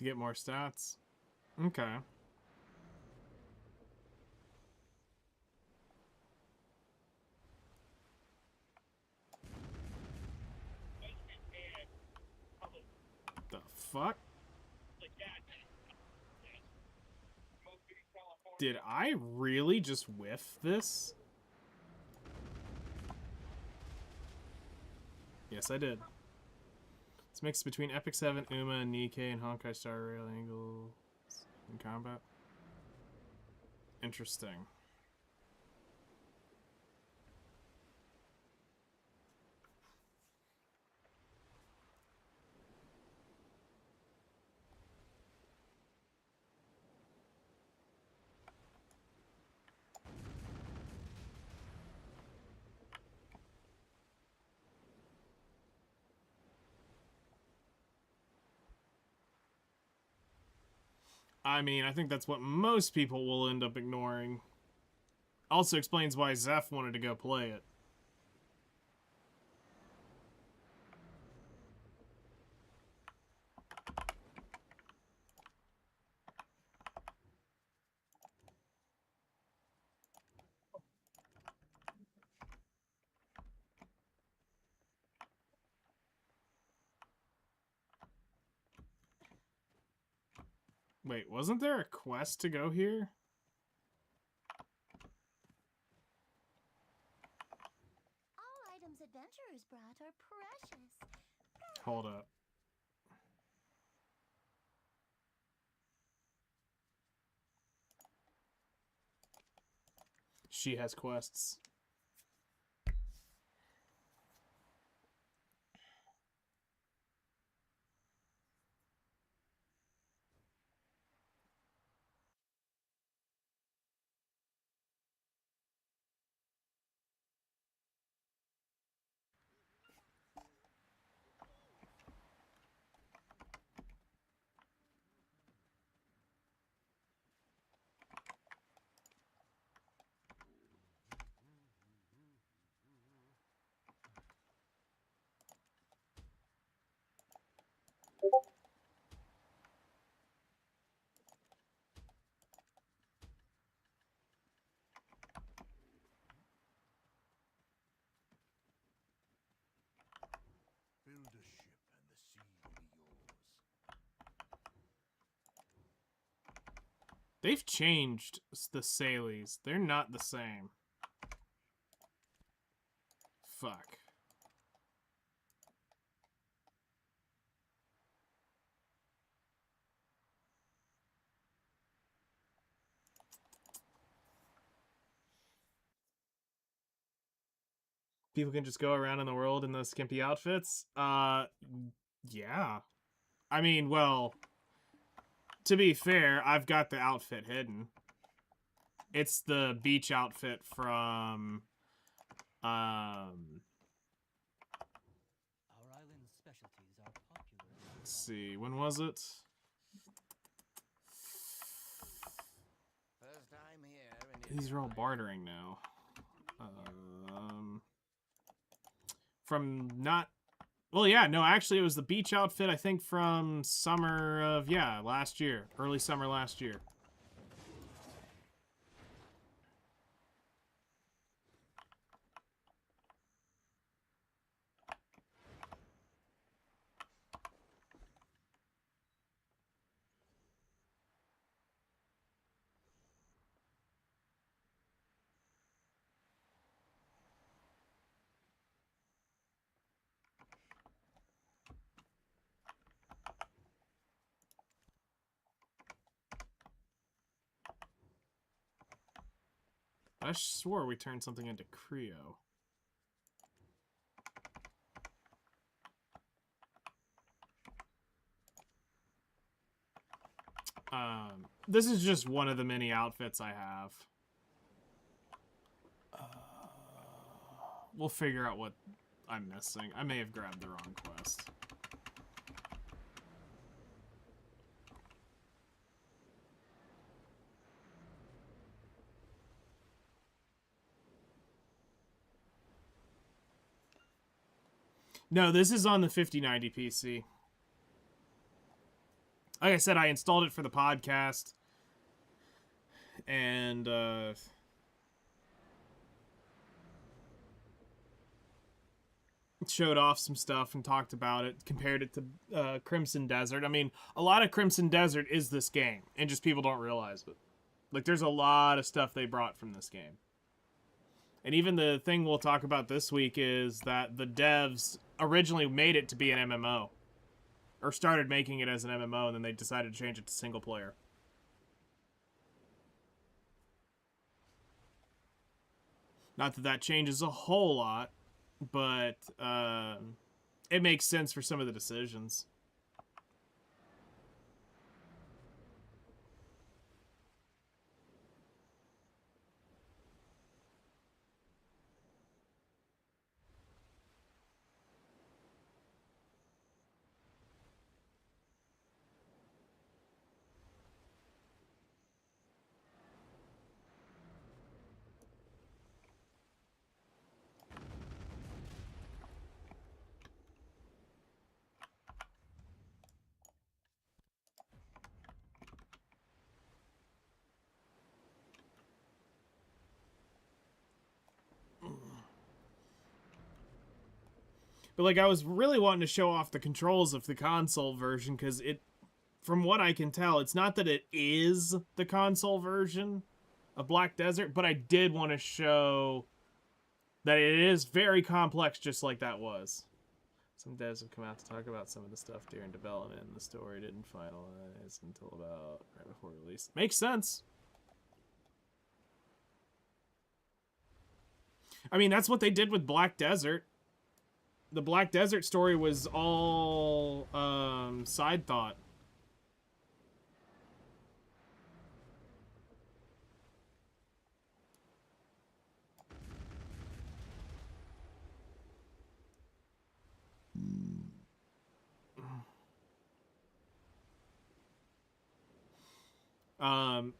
A: To get more stats. Okay. The fuck? Did I really just whiff this? Yes, I did. It's mixed between Epic 7, Uma, and Nikkei, and Honkai Star Rail Angles in combat. Interesting. I mean, I think that's what most people will end up ignoring. Also explains why Zeph wanted to go play it. Wait, wasn't there a quest to go here?
B: All items adventurers brought are precious.
A: Hold up. She has quests.
C: Build a ship and the sea will be yours.
A: They've changed the Salies. They're not the same. Fuck. People can just go around in the world in those skimpy outfits? Yeah. I mean, well, to be fair, I've got the outfit hidden. It's the beach outfit from,
E: Our island's specialties are popular.
A: let's see, when was it?
C: First time here.
A: These are all bartering now. From not... Well, yeah, no, actually it was the beach outfit, I think, from summer of, yeah, last year. Early summer last year. I swore we turned something into Creo. This is just one of the many outfits I have. We'll figure out what I'm missing. I may have grabbed the wrong quest. No, this is on the 5090 PC. Like I said, I installed it for the podcast, and showed off some stuff and talked about it, compared it to Crimson Desert. I mean, a lot of Crimson Desert is this game, and just people don't realize it. Like, there's a lot of stuff they brought from this game. And even the thing we'll talk about this week is that the devs originally made it to be an MMO. Or started making it as an MMO, and then they decided to change it to single player. Not that that changes a whole lot, but it makes sense for some of the decisions. But like, I was really wanting to show off the controls of the console version, because it, from what I can tell, it's not that it is the console version of Black Desert, but I did want to show that it is very complex, just like that was. Some devs have come out to talk about some of the stuff during development, and the story didn't finalize until about right before release. Makes sense. I mean, that's what they did with Black Desert. The Black Desert story was all side thought.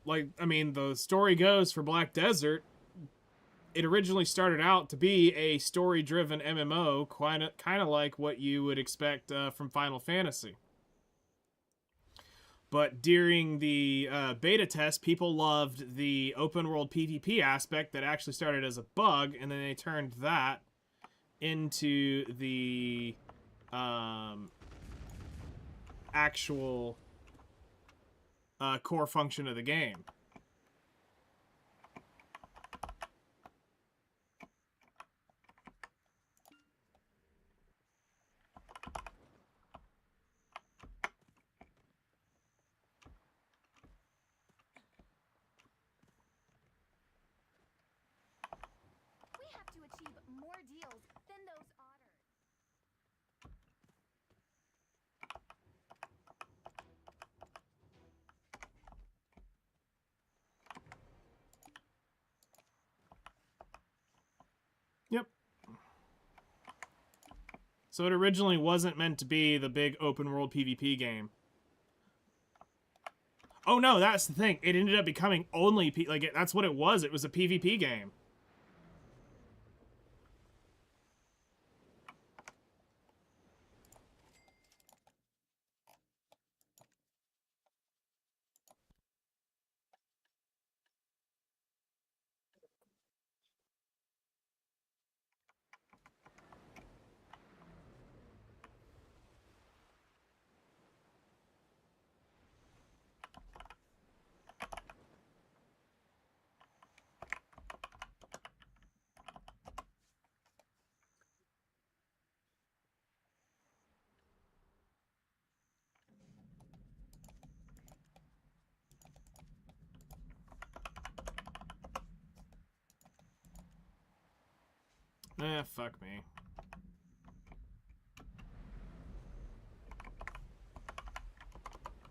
A: Like, I mean, the story goes for Black Desert, it originally started out to be a story-driven MMO, kind of like what you would expect from Final Fantasy. But during the beta test, people loved the open-world PvP aspect that actually started as a bug, and then they turned that into the actual core function of the game.
B: We have to achieve more deals than those otters.
A: Yep. So it originally wasn't meant to be the big open world PvP game. Oh no, that's the thing. It ended up becoming only that's what it was. It was a PvP game. Fuck me.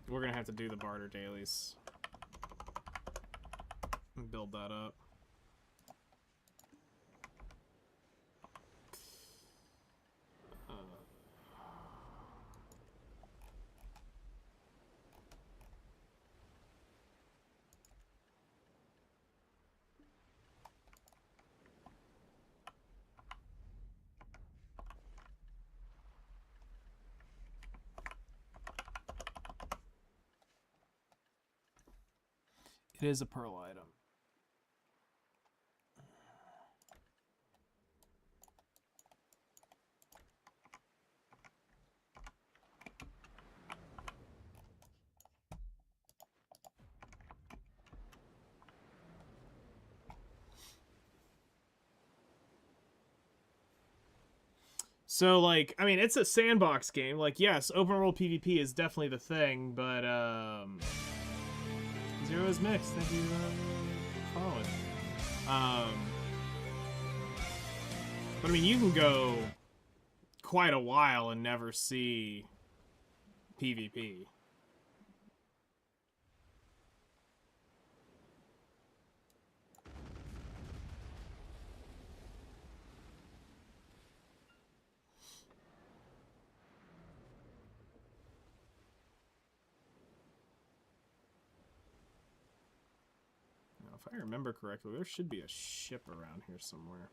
A: We're gonna have to do the barter dailies. And build that up. It is a pearl item. So, like, I mean, it's a sandbox game. Like, yes, open world PvP is definitely the thing, but, Zero is mixed. Thank you for following. But, I mean, you can go quite a while and never see PvP. If I remember correctly, there should be a ship around here somewhere.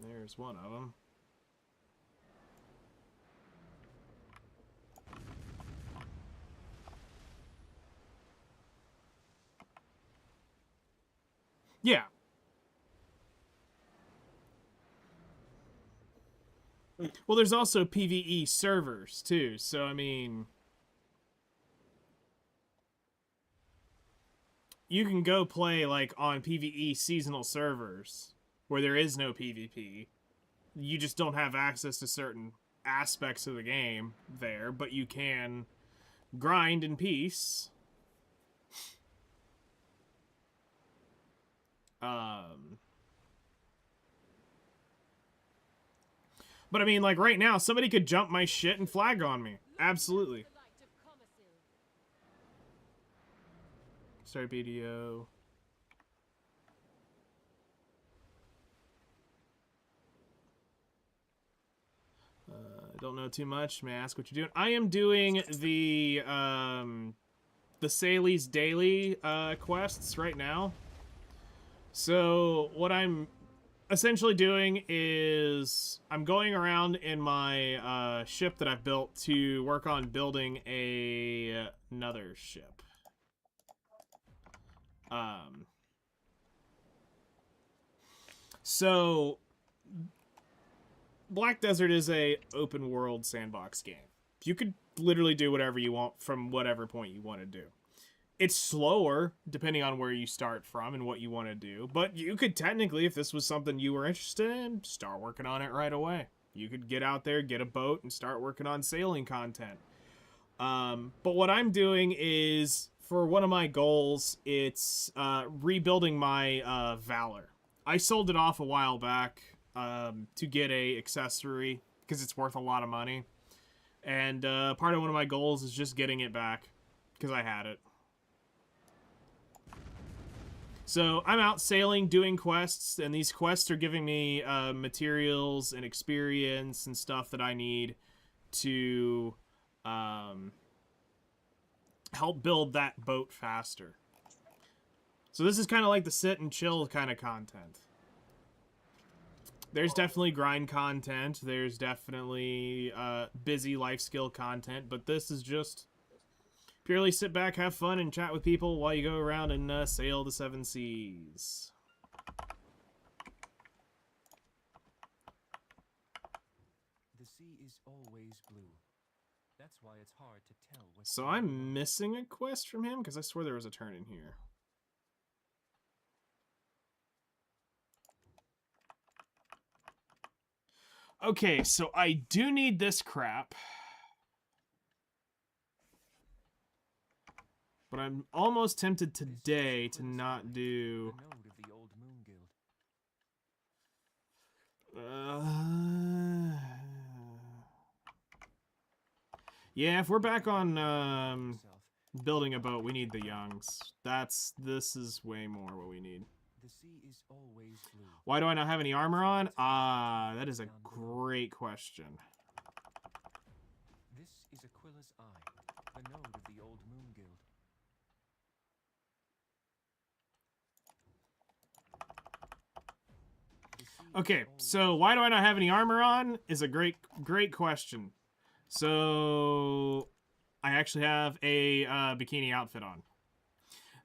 A: There's one of them. Yeah. Well, there's also PvE servers, too, so, I mean... You can go play, like, on PvE seasonal servers where there is no PvP. You just don't have access to certain aspects of the game there, but you can grind in peace. But I mean, like, right now, somebody could jump my shit and flag on me. Absolutely. Start video. I don't know too much. May I ask what you're doing? I am doing the Sally's Daily quests right now. So what I'm essentially doing is I'm going around in my ship that I've built to work on building another ship. So Black Desert is a open world sandbox game. You could literally do whatever you want from whatever point you want to do. It's slower depending on where you start from and what you want to do, but you could technically, if this was something you were interested in, start working on it right away. You could get out there, get a boat, and start working on sailing content. But what I'm doing is, for one of my goals, it's rebuilding my Valor. I sold it off a while back to get a accessory because it's worth a lot of money. And part of one of my goals is just getting it back because I had it. So I'm out sailing, doing quests, and these quests are giving me materials and experience and stuff that I need to help build that boat faster. So this is kind of like the sit and chill kind of content. There's definitely grind content. There's definitely busy life skill content, but this is just purely sit back, have fun, and chat with people while you go around and sail the seven seas.
E: The sea is always blue. That's why it's hard to tell what's
A: So
E: blue
A: I'm
E: and
A: missing a quest from him because I swear there was a turn in here. Okay, so I do need this crap. But I'm almost tempted today to not do...
E: the node of the old Moon Guild.
A: Yeah, if we're back on
E: Yourself.
A: building a boat, we need the youngs. This is way more what we need.
E: The sea is always blue.
A: Why do I not have any armor on? That is a great question.
E: This is Aquila's Eye, the node of the old Moon Guild. The sea is
A: Okay,
E: always
A: so why do I not have any armor on is a great question. So I actually have a bikini outfit on.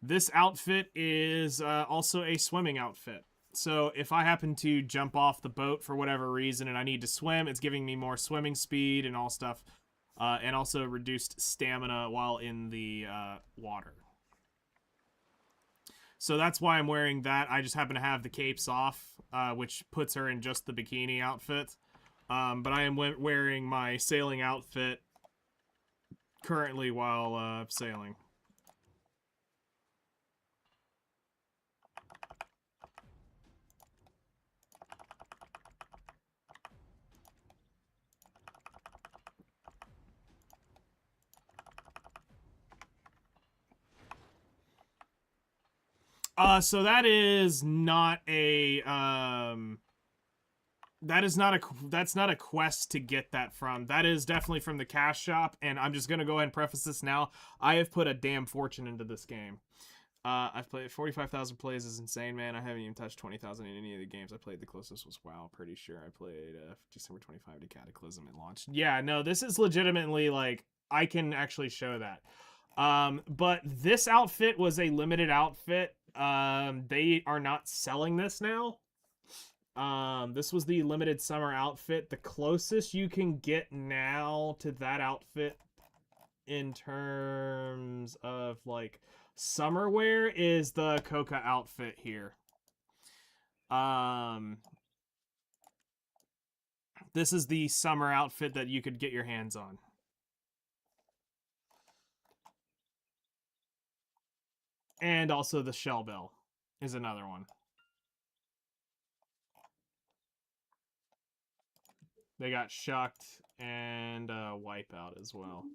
A: This outfit is also a swimming outfit. So if I happen to jump off the boat for whatever reason and I need to swim, it's giving me more swimming speed and all stuff. And also reduced stamina while in the water. So that's why I'm wearing that. I just happen to have the capes off, which puts her in just the bikini outfit. But I am wearing my sailing outfit currently while sailing. So that is not a that's not a quest to get that from. That is definitely from the cash shop, and I'm just gonna go ahead and preface this now. I have put a damn fortune into this game. I've played 45,000 plays is insane, man. I haven't even touched 20,000 in any of the games I played. The closest was WoW, pretty sure. I played December 25 to Cataclysm. It launched. Yeah, no, this is legitimately, like, I can actually show that. But this outfit was a limited outfit. They are not selling this now. This was the limited summer outfit. The closest you can get now to that outfit in terms of, like, summer wear is the Coca outfit here. This is the summer outfit that you could get your hands on. And also the Shell Bell is another one. They got Shucked and Wipeout as well.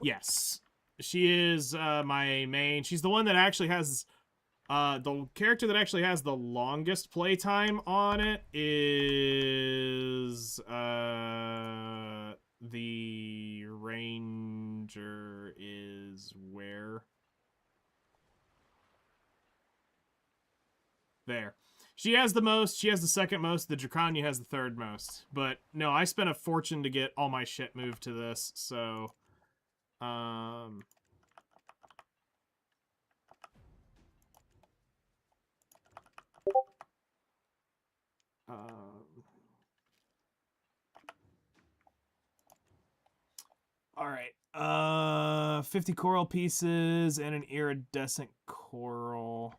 A: Yes. She is my main. She's the one that actually has... the character that actually has the longest playtime on it is... the Ranger is where? There. She has the most, she has the second most, the Dracania has the third most. But, no, I spent a fortune to get all my shit moved to this, so... Alright, 50 coral pieces and an iridescent coral.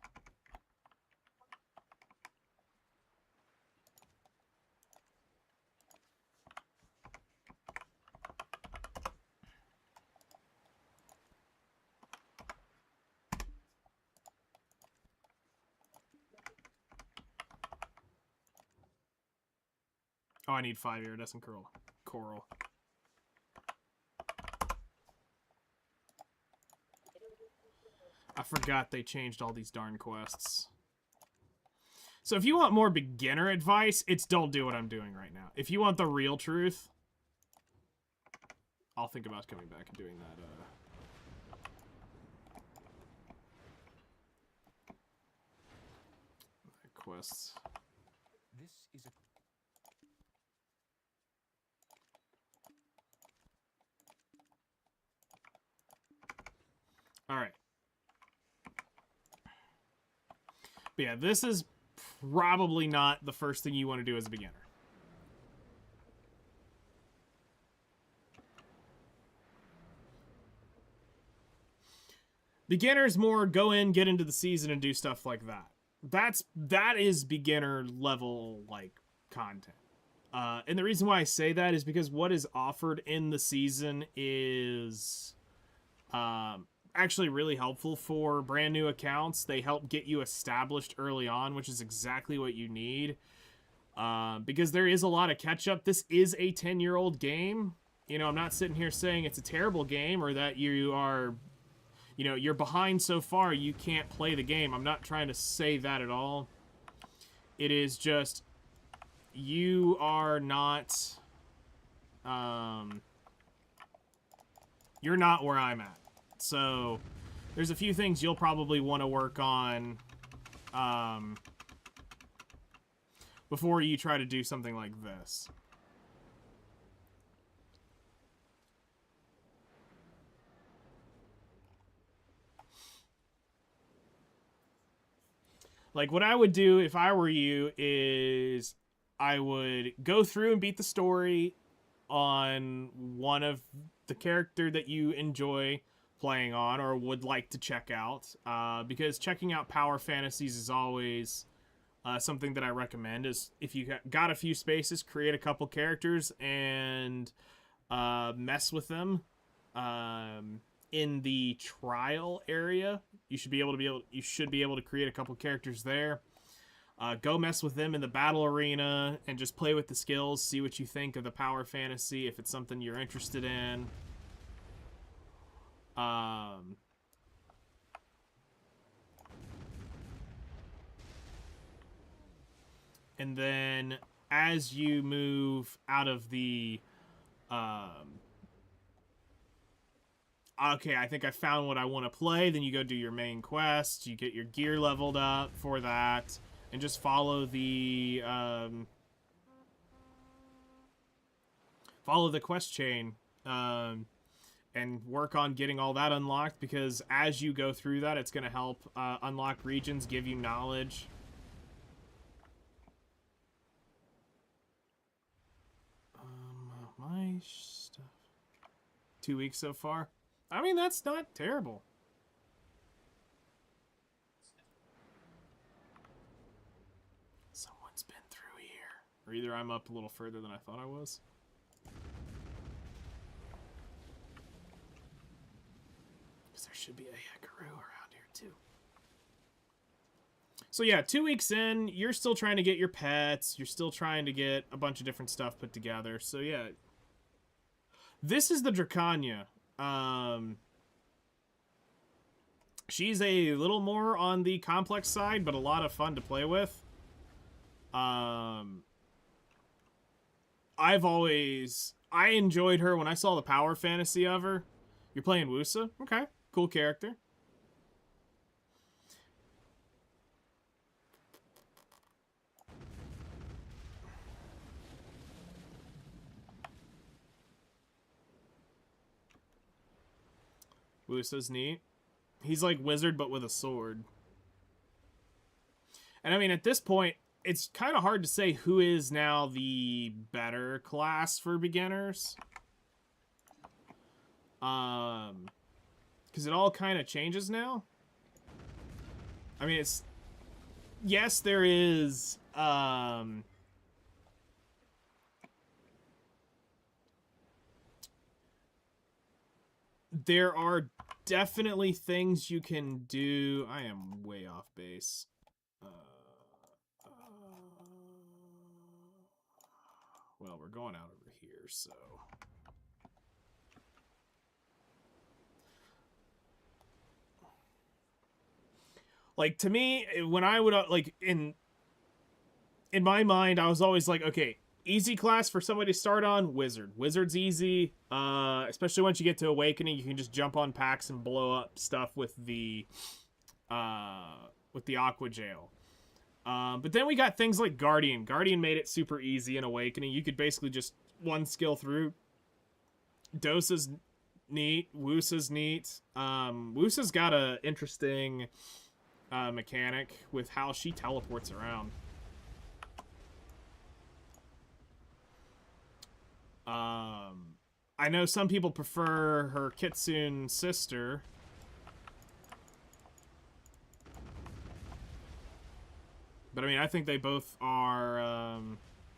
A: Oh, I need 5 iridescent coral. I forgot they changed all these darn quests. So if you want more beginner advice, it's don't do what I'm doing right now. If you want the real truth, I'll think about coming back and doing that, quests.
E: This is a
A: Alright. But yeah, this is probably not the first thing you want to do as a beginner. Beginners more go in, get into the season, and do stuff like that. That is beginner level, like, content. And the reason why I say that is because what is offered in the season is actually really helpful for brand new accounts. They help get you established early on, which is exactly what you need. Because there is a lot of catch-up. This is a 10-year-old game. You know, I'm not sitting here saying it's a terrible game or that you are... You know, you're behind so far, you can't play the game. I'm not trying to say that at all. It is just... You are not... you're not where I'm at. So, there's a few things you'll probably want to work on before you try to do something like this. Like, what I would do if I were you is I would go through and beat the story on one of the character that you enjoy playing on or would like to check out. Because checking out power fantasies is always something that I recommend. Is if you got a few spaces, create a couple characters and mess with them. In the trial area, you should be able to create a couple characters there. Go mess with them in the battle arena and just play with the skills. See what you think of the power fantasy if it's something you're interested in. And then as you move out of the okay, I think I found what I want to play. Then you go do your main quest. You get your gear leveled up for that, and just follow the quest chain, and work on getting all that unlocked. Because as you go through that, it's going to help unlock regions, give you knowledge. My stuff. 2 weeks so far. I mean, that's not terrible. Someone's been through here. Or either I'm up a little further than I thought I was. Because there should be a Hikaru around here, too. So yeah, 2 weeks in, you're still trying to get your pets. You're still trying to get a bunch of different stuff put together. So yeah. This is the Dracania. She's a little more on the complex side, but a lot of fun to play with. I enjoyed her when I saw the power fantasy of her. You're playing Wusa? Okay, cool character. Wusa's neat. He's like Wizard, but with a sword. And I mean, at this point, it's kind of hard to say who is now the better class for beginners. Because it all kind of changes now. I mean, it's... Yes, there is... There are definitely things you can do. I am way off base. Well, we're going out over here, so... Like, to me, when I would, like, in my mind, I was always like, okay, easy class for somebody to start on, Wizard. Wizard's easy, especially once you get to Awakening, you can just jump on packs and blow up stuff with the Aqua Jail. But then we got things like Guardian. Guardian made it super easy in Awakening. You could basically just one skill through. Dosa's neat. Wusa's neat. Wusa's got a interesting mechanic with how she teleports around. I know some people prefer her Kitsune sister. But I mean, I think they both are,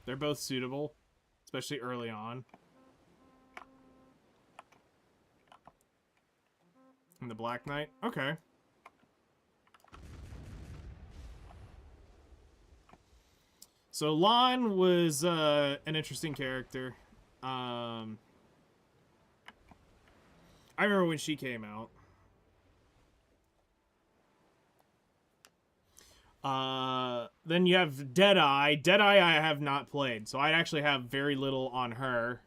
A: they're both suitable, especially early on. And the Black Knight? Okay. So Lon was an interesting character. I remember when she came out. Then you have Deadeye. Deadeye I have not played, so I actually have very little on her.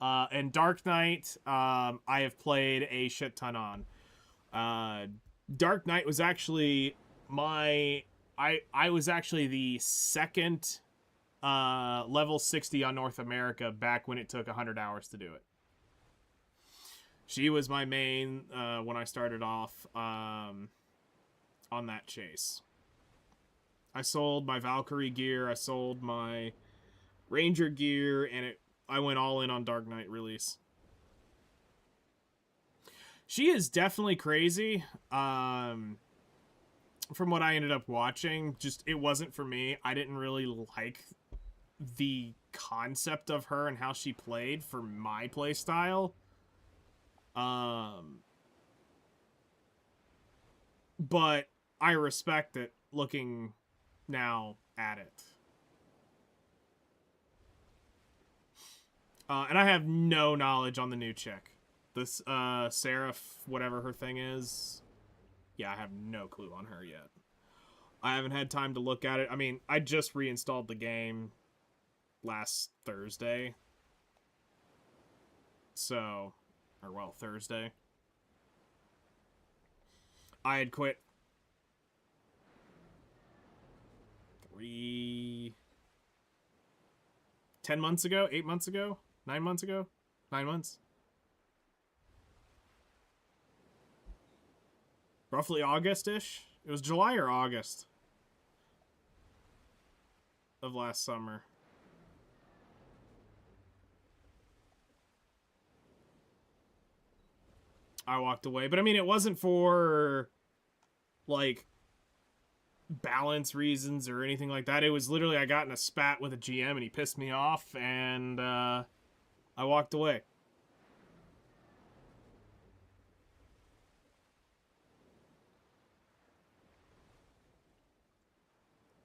A: And Dark Knight, I have played a shit ton on. Dark Knight was actually I was actually the second level 60 on North America back when it took 100 hours to do it. She was my main when I started off on that chase. I sold my Valkyrie gear, I sold my Ranger gear, and I went all in on Dark Knight release. She is definitely crazy. From what I ended up watching, just it wasn't for me. I didn't really like the concept of her and how she played for my play style. But I respect it looking now at it. And I have no knowledge on the new chick. This Seraph, whatever her thing is. Yeah, I have no clue on her yet. I haven't had time to look at it. I mean, I just reinstalled the game last Thursday. So, or well, Thursday. I had quit 10 months ago, 8 months ago, 9 months ago, 9 months. Roughly August-ish. It was July or August of last summer. I walked away. But I mean, it wasn't for, like, balance reasons or anything like that. It was literally I got in a spat with a GM and he pissed me off, and I walked away.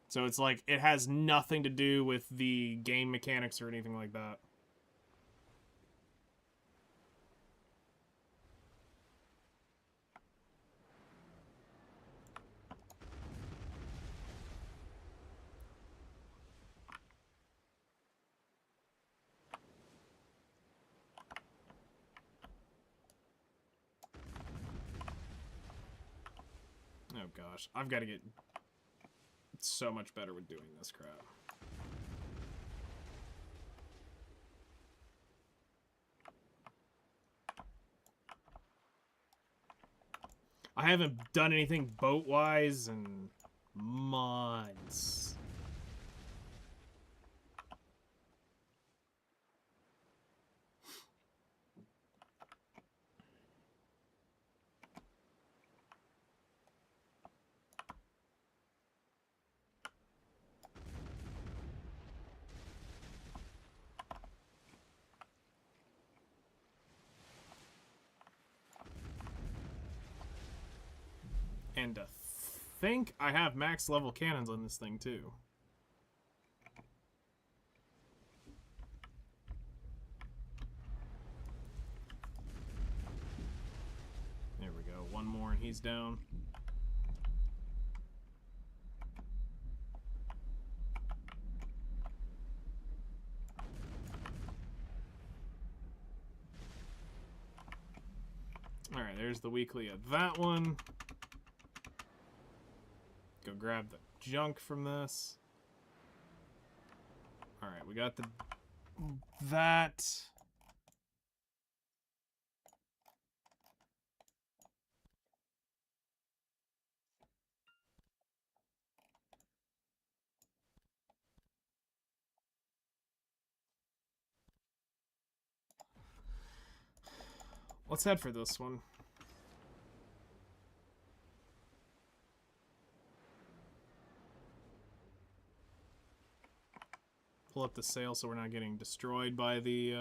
A: So it's like, it has nothing to do with the game mechanics or anything like that. Oh gosh, I've got to get so much better with doing this crap. I haven't done anything boat-wise in months. And to think I have max level cannons on this thing too. There we go. One more and he's down. Alright, there's the weekly of that one. Go grab the junk from this. Alright, we got that. Let's head for this one. Pull up the sail so we're not getting destroyed by the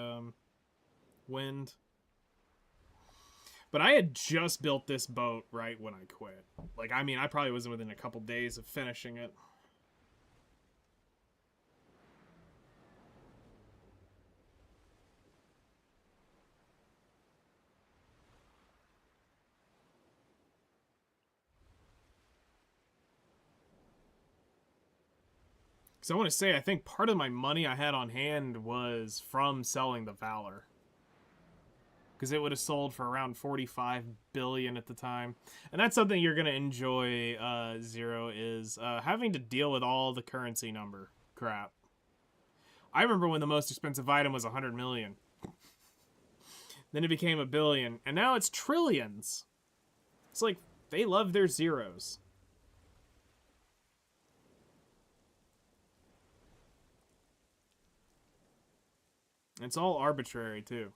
A: wind. But I had just built this boat right when I quit. Like, I mean, I probably was within a couple days of finishing it. Because I want to say, I think part of my money I had on hand was from selling the Valor. Because it would have sold for around 45 billion at the time. And that's something you're going to enjoy, Zero, is having to deal with all the currency number crap. I remember when the most expensive item was 100 million. Then it became a billion. And now it's trillions. It's like, they love their zeros. It's all arbitrary, too.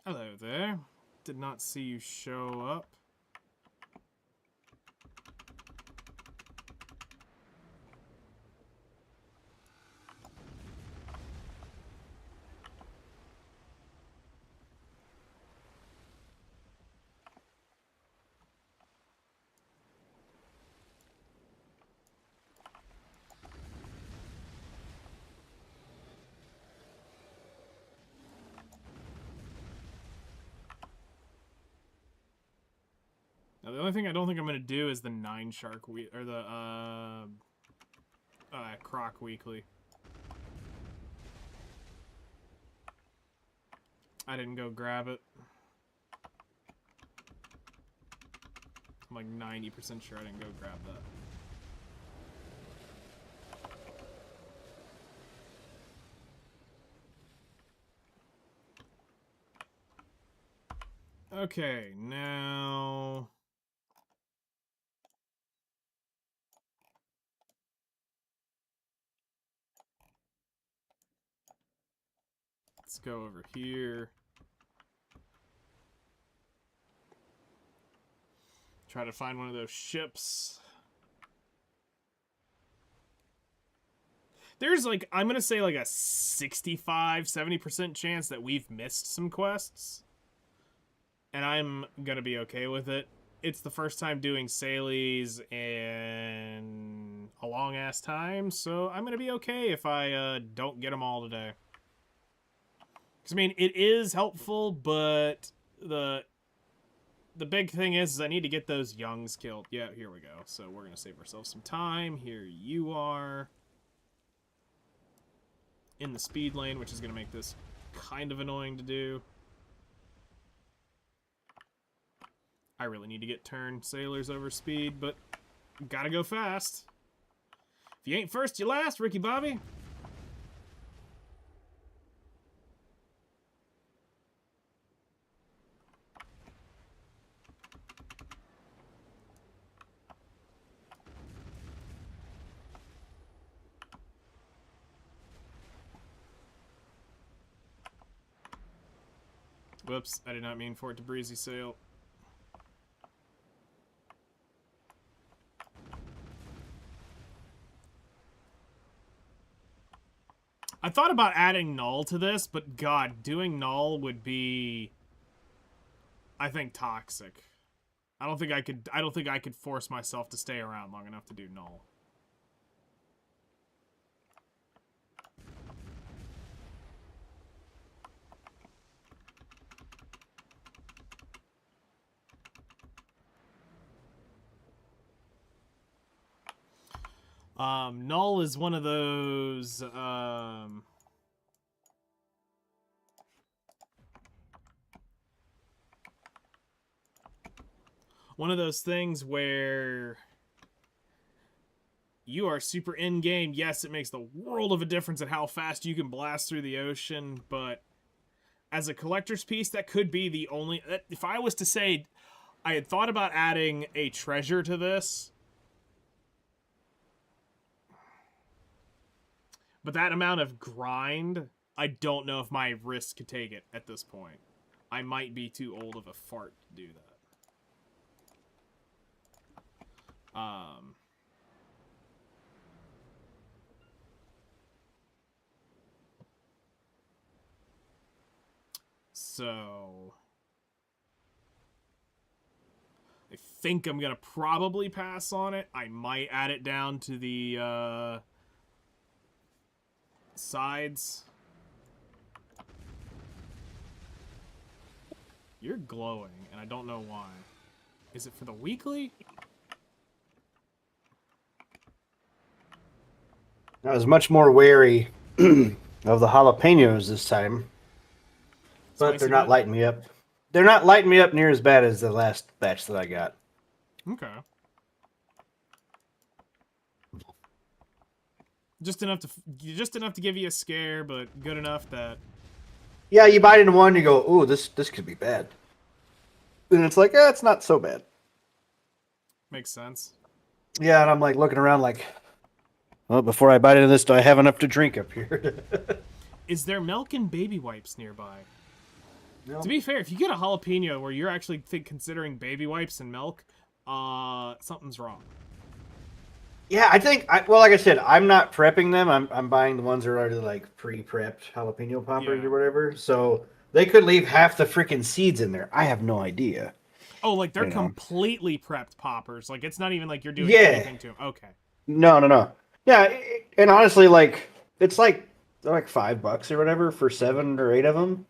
A: Hello there. Did not see you show up. Now, the only thing I don't think I'm going to do is the 9 Shark week or the Croc Weekly. I didn't go grab it. I'm like 90% sure I didn't go grab that. Okay, now... let's go over here. Try to find one of those ships. There's like, I'm going to say like a 65-70% chance that we've missed some quests. And I'm going to be okay with it. It's the first time doing Salies in a long-ass time, so I'm going to be okay if I don't get them all today. Because, I mean, it is helpful, but the big thing is I need to get those youngs killed. Yeah, here we go. So we're going to save ourselves some time. Here you are. In the speed lane, which is going to make this kind of annoying to do. I really need to get turn sailors over speed, but gotta go fast. If you ain't first, you last, Ricky Bobby. Whoops, I did not mean for it to breezy sail. I thought about adding null to this, but god, doing null would be, I think, toxic. I don't think I could force myself to stay around long enough to do null. Null is one of those, one of those things where you are super in-game. Yes, it makes the world of a difference at how fast you can blast through the ocean, but as a collector's piece, that could be the only... if I was to say I had thought about adding a treasure to this, but that amount of grind, I don't know if my wrist could take it at this point. I might be too old of a fart to do that. So I think I'm gonna probably pass on it. I might add it down to the sides. You're glowing, and I don't know why. Is it for the weekly?
D: I was much more wary of the jalapenos this time, but
A: Spicy
D: they're not
A: bit?
D: lighting me up. They're not lighting me up near as bad as the last batch that I got.
A: Okay. Just enough to give you a scare, but good enough that
D: Yeah, you bite into one, you go, "Ooh, this could be bad," and it's like, it's not so bad.
A: makes sense.
D: Yeah, and I'm like looking around, like, well, before I bite into this, do I have enough to drink up here?
A: Is there milk and baby wipes nearby?
D: No.
A: To be fair, if you get a jalapeno where you're actually considering baby wipes and milk, something's wrong.
D: Yeah, I think. Well, like I said, I'm not prepping them. I'm buying the ones that are already like pre-prepped jalapeno poppers
A: Yeah.
D: or whatever. So they could leave half the freaking seeds in there. I have no idea.
A: Oh, like they're
D: You know.
A: completely prepped poppers. Like it's not even like you're doing
D: Yeah.
A: anything to them. Okay.
D: No. Yeah, and honestly, like it's like they're like $5 or whatever for 7 or 8 of them.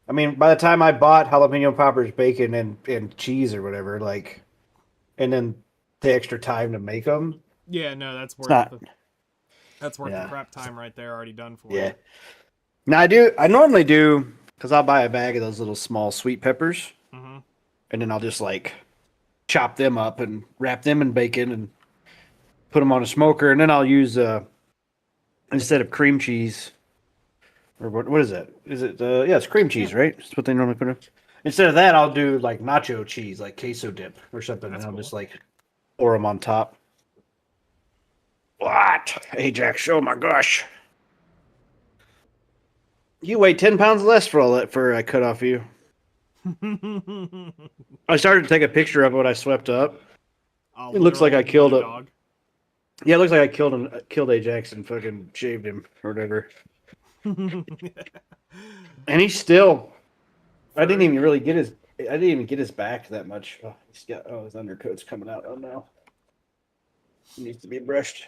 D: I mean, by the time I bought jalapeno poppers, bacon, and cheese or whatever, like, and then the extra time to make them,
A: Yeah, no, that's
D: it's
A: worth
D: not.
A: that's worth the
D: Yeah.
A: prep time right there, already done for
D: Yeah.
A: you.
D: Now I normally do, because I'll buy a bag of those little small sweet peppers,
A: Mm-hmm.
D: and then I'll just like chop them up and wrap them in bacon and put them on a smoker, and then I'll use instead of cream cheese, or what is that? Is it yeah, it's cream cheese, right? That's what they normally put in. Instead of that, I'll do like nacho cheese, like queso dip or something,
A: That's
D: and I'll
A: cool.
D: just like pour them on top. What? Ajax, oh my gosh. You weigh 10 pounds less for all that fur I cut off you. I started to take a picture of what I swept up.
A: A
D: It looks like I
A: literal
D: killed
A: blue
D: a
A: dog.
D: Yeah, it looks like I killed Ajax and fucking shaved him or whatever. And he's still I didn't even really get his I didn't even get his back that much. Oh, his undercoat's coming out. Oh no. He needs to be brushed.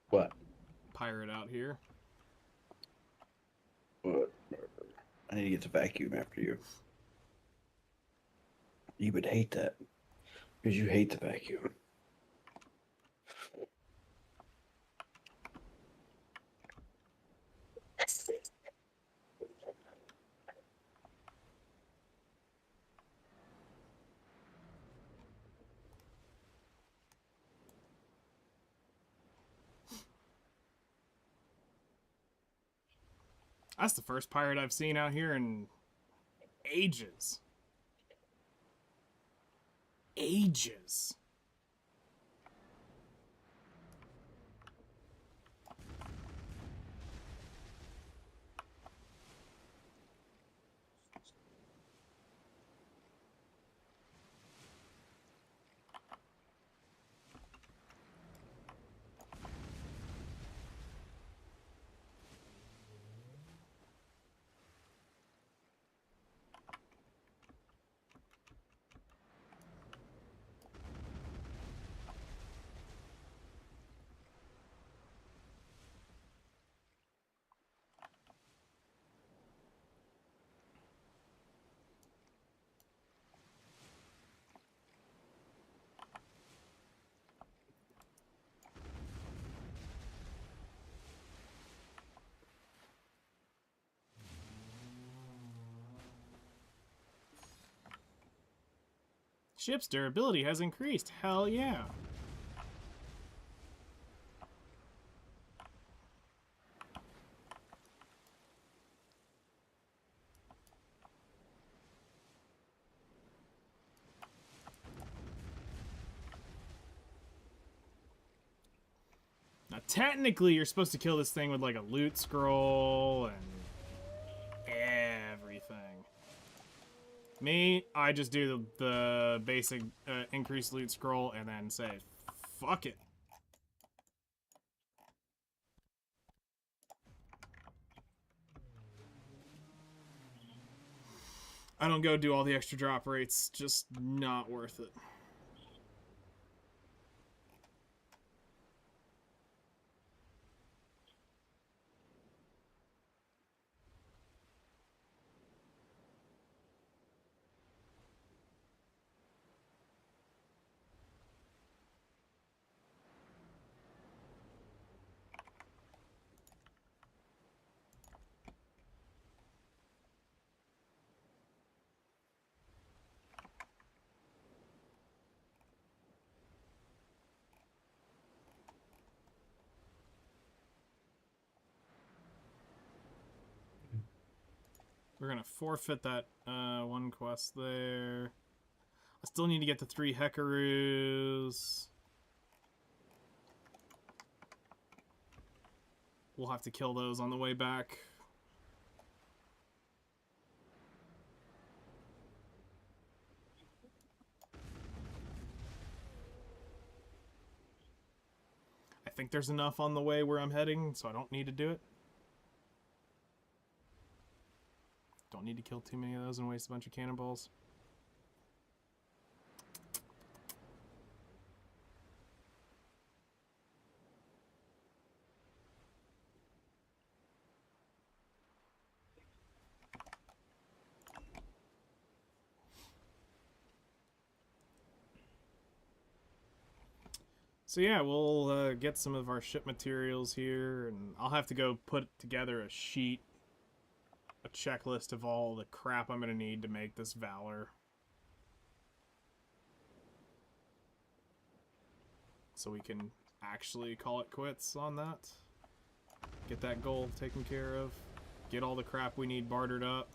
D: What?
A: Pirate out here.
D: What? I need to get the vacuum after you. You would hate that. Because you hate the vacuum.
A: That's the first pirate I've seen out here in ages. Ages. Ship's durability has increased. Hell yeah. Now, technically, you're supposed to kill this thing with like a loot scroll and everything. Me, I just do the basic increased loot scroll and then say, fuck it. I don't go do all the extra drop rates, just not worth it. We're gonna forfeit that one quest there. I still need to get the 3 Hekaroos. We'll have to kill those on the way back. I think there's enough on the way where I'm heading, so I don't need to do it. Don't need to kill too many of those and waste a bunch of cannonballs. So yeah, we'll get some of our ship materials here, and I'll have to go put together a sheet, a checklist of all the crap I'm going to need to make this Valor. So we can actually call it quits on that. Get that goal taken care of. Get all the crap we need bartered up.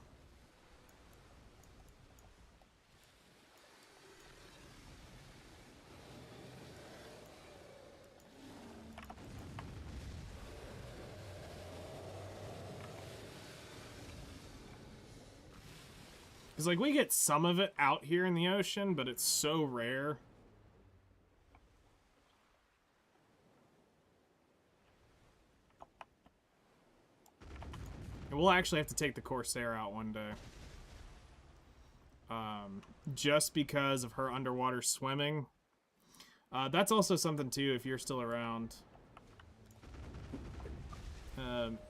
A: Because, like, we get some of it out here in the ocean, but it's so rare. And we'll actually have to take the Corsair out one day. Just because of her underwater swimming. That's also something, too, if you're still around.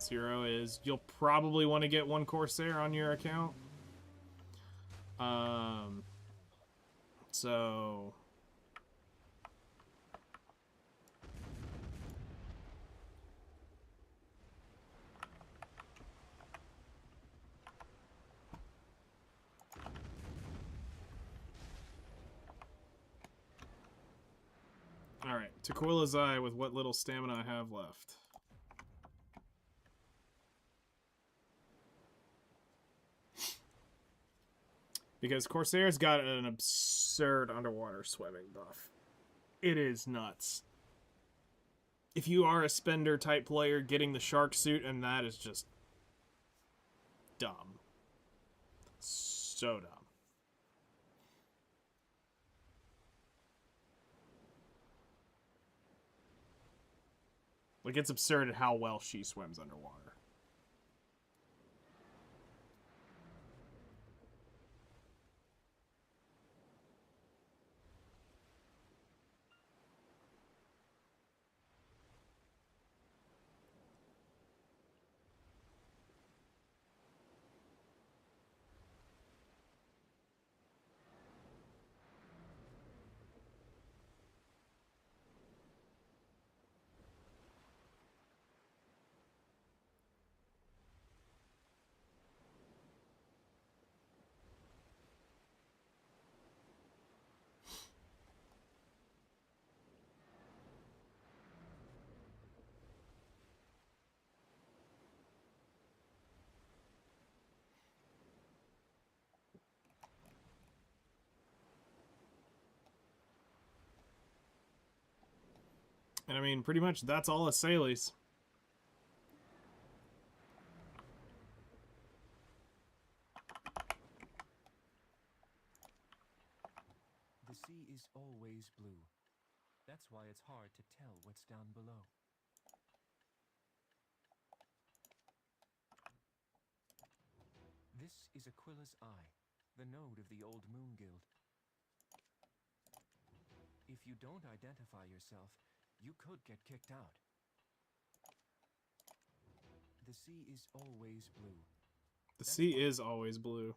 A: Zero is, you'll probably want to get one Corsair on your account. So all right, Tequila's Eye with what little stamina I have left. Because Corsair's got an absurd underwater swimming buff. It is nuts. If you are a spender type player, getting the shark suit and that is just dumb. So dumb. Like, it's absurd at how well she swims underwater. And I mean, pretty much that's all of Saley's.
E: The sea is always blue. That's why it's hard to tell what's down below. This is Aquila's Eye, the node of the Old Moon Guild. If you don't identify yourself, you could get kicked out. The sea is always blue.
A: The sea is always blue.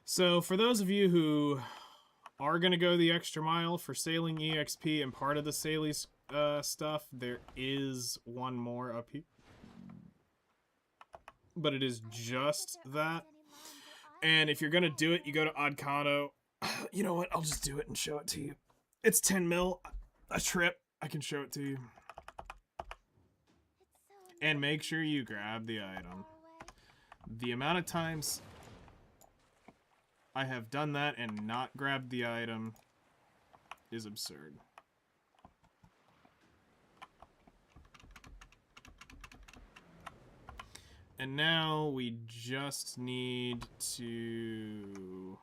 A: So, for those of you who are going to go the extra mile for sailing EXP and part of the Sally's stuff, there is one more up here. But it is just that. And if you're going to do it, you go to Oddcado. You know what? I'll just do it and show it to you. It's 10 mil a trip. I can show it to you. And make sure you grab the item. The amount of times I have done that and not grabbed the item is absurd. And now we just need to...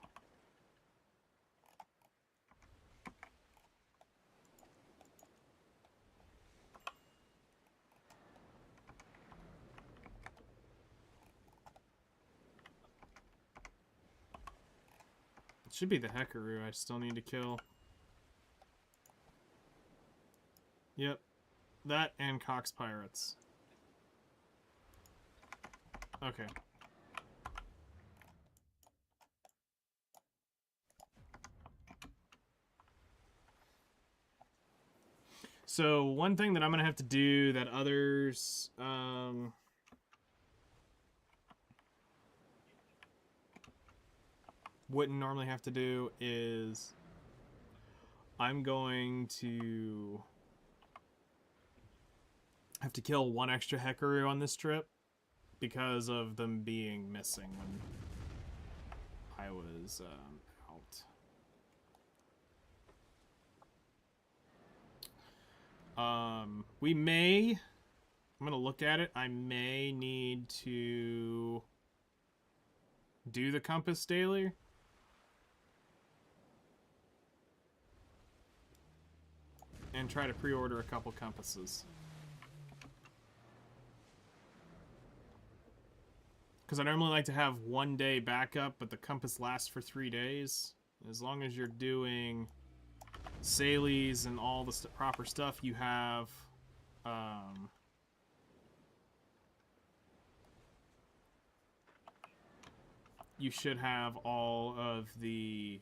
A: It should be the Hekaru I still need to kill. Yep. That and Cox Pirates. Okay. So one thing that I'm gonna have to do that others wouldn't normally have to do is I'm going to have to kill one extra Hekaru on this trip because of them being missing when I was out. We may, I'm gonna look at it, I may need to do the compass daily. And try to pre-order a couple compasses. Because I normally like to have 1 day backup, but the compass lasts for 3 days. As long as you're doing Sally's and all the proper stuff, you have... you should have all of the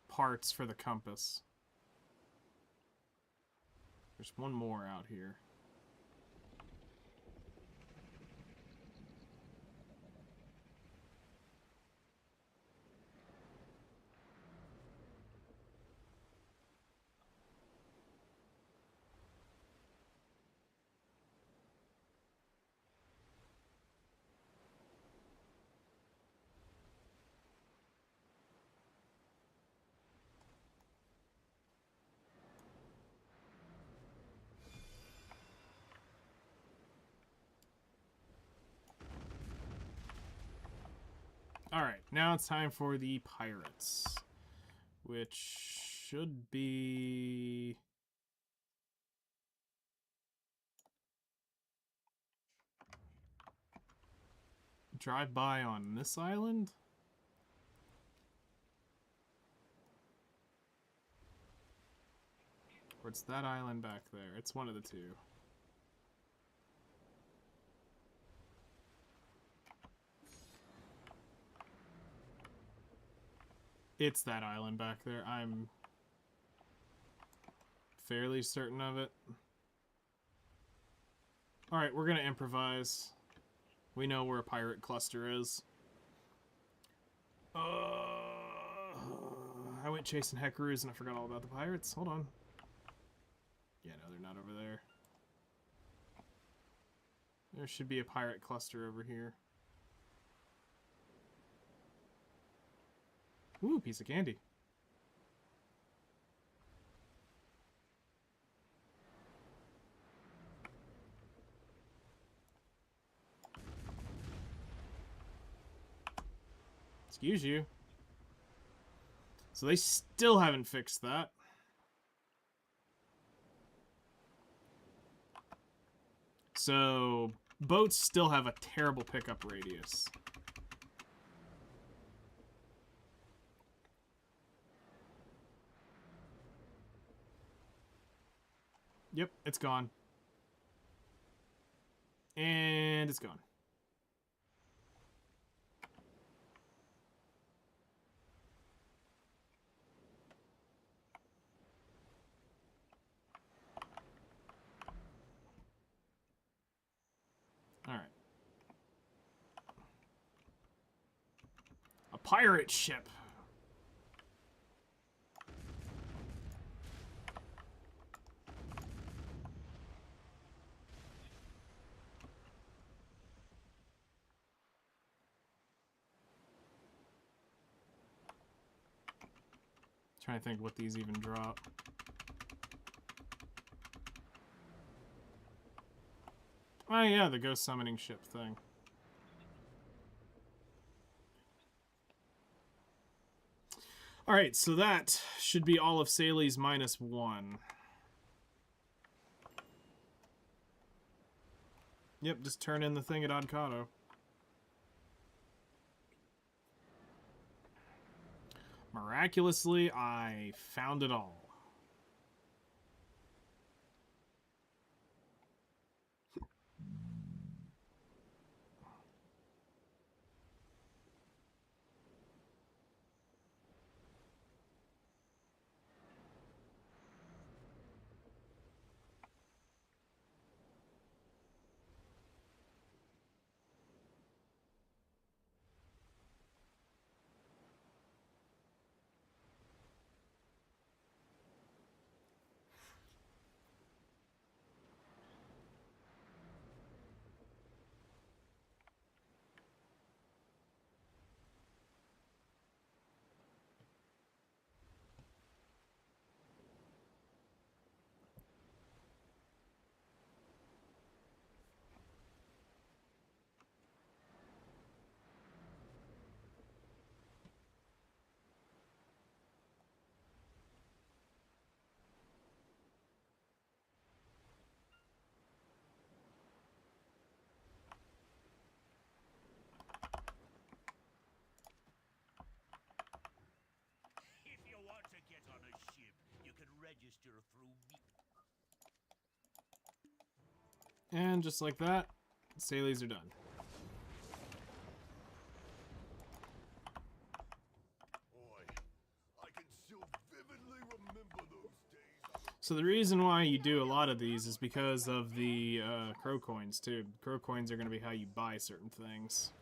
A: parts for the compass. There's one more out here. Alright, now it's time for the pirates. Which should be... drive by on this island? Or it's that island back there. It's one of the two. It's that island back there. I'm fairly certain of it. Alright, we're gonna improvise. We know where a pirate cluster is. I went chasing Hekarus and I forgot all about the pirates. Hold on. Yeah, no, they're not over there. There should be a pirate cluster over here. Ooh, piece of candy. Excuse you. So they still haven't fixed that. So boats still have a terrible pickup radius. Yep, it's gone. And it's gone. pirate ship. Trying to think what these even drop. Oh yeah, the ghost summoning ship thing. Alright, so that should be all of Saley's -1. Yep, just turn in the thing at Oddcado. Miraculously, I found it all.
C: If you want to get on a ship, you can register through me.
A: And just like that, Saleys are done.
F: Boy, I can still vividly remember those days.
A: So the reason why you do a lot of these is because of the crow coins too. Crow coins are going to be how you buy certain things.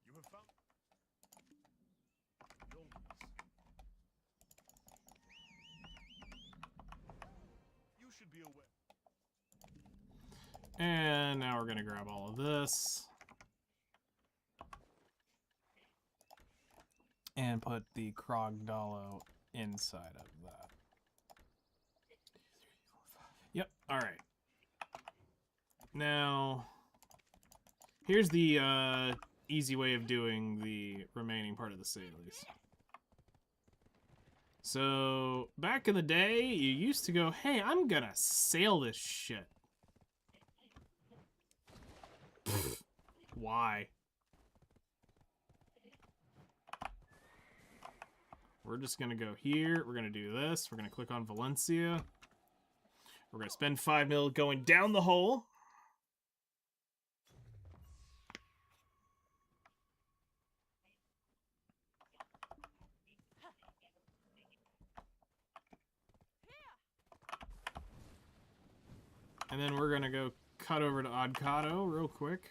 F: You have found illness. You should be aware.
A: And now we're going to grab all of this. And put the Krogdalo inside of that. Yep, alright. Now, here's the easy way of doing the remaining part of the Saleys. So, back in the day, you used to go, hey, I'm gonna sail this shit. Why? We're just gonna go here, we're gonna do this, we're gonna click on Valencia. We're gonna spend 5 mil going down the hole. And then we're gonna go cut over to Oddcado real quick.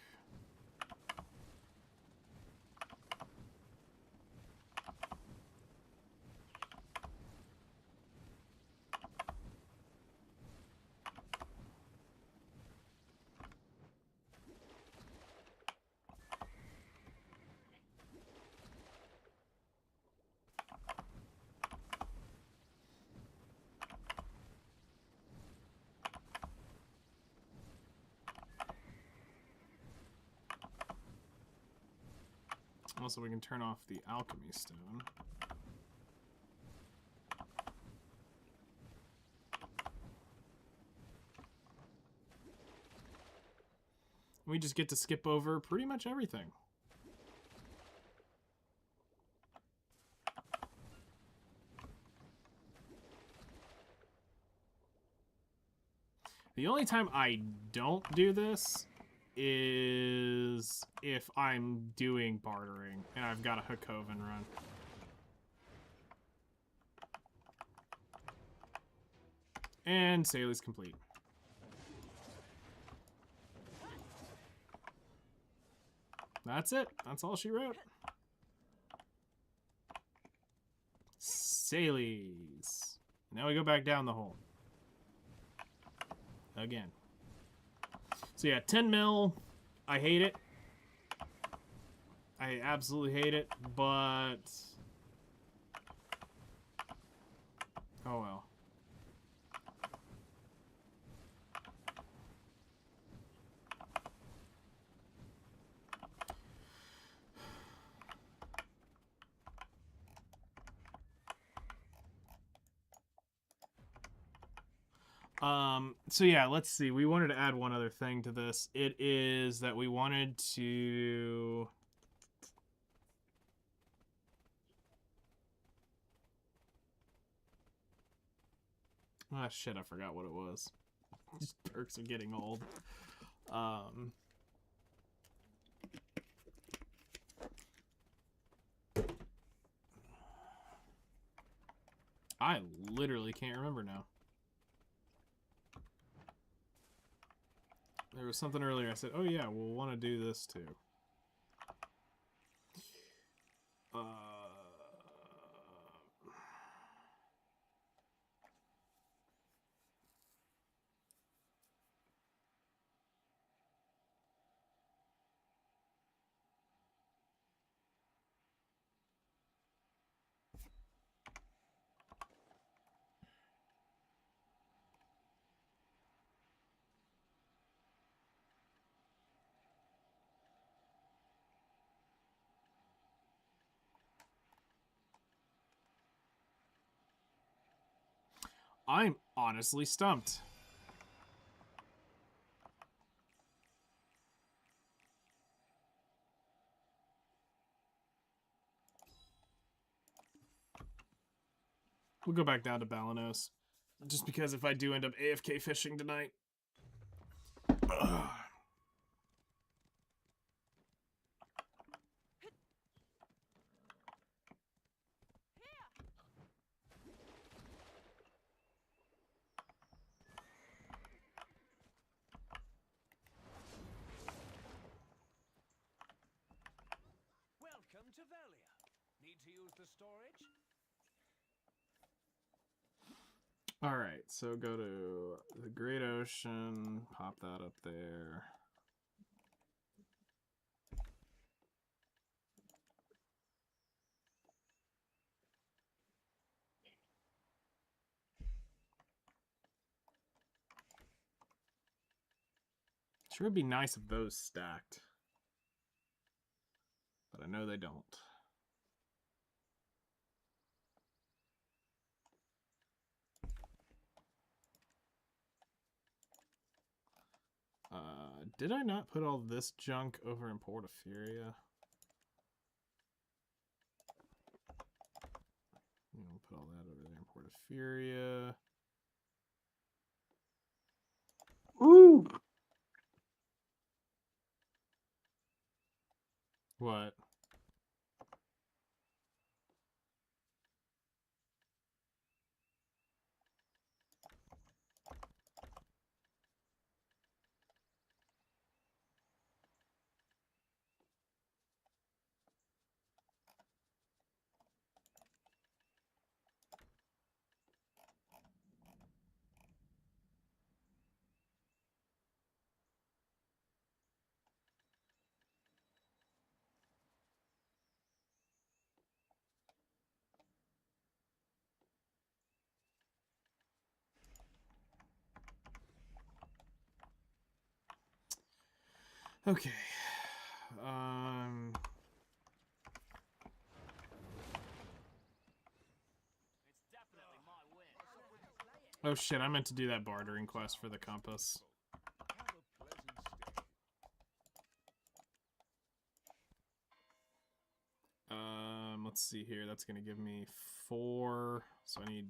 A: Also, we can turn off the alchemy stone. We just get to skip over pretty much everything. The only time I don't do this is if I'm doing bartering and I've got a Hakoven run. And Saley's complete. That's it. That's all she wrote. Saley's. Now we go back down the hole. Again. So yeah, 10 mil. I hate it. I absolutely hate it, but... oh well. So yeah, let's see. We wanted to add one other thing to this. It is that we wanted to... ah, shit, I forgot what it was. These perks are getting old. I literally can't remember now. There was something earlier I said, oh yeah, we'll want to do this too. I'm honestly stumped. We'll go back down to Balanos. Just because if I do end up AFK fishing tonight... ugh.
C: Welcome to Valia. Need to use the storage?
A: Alright, so go to the Great Ocean, pop that up there. Sure would be nice if those stacked. But I know they don't. Did I not put all this junk over in Portaferia? We'll put all that over there in Portaferia.
D: Ooh.
A: What? Okay. Oh shit, I meant to do that bartering quest for the compass.
F: Have a pleasant stay.
A: Let's see here. That's gonna give me 4. So I need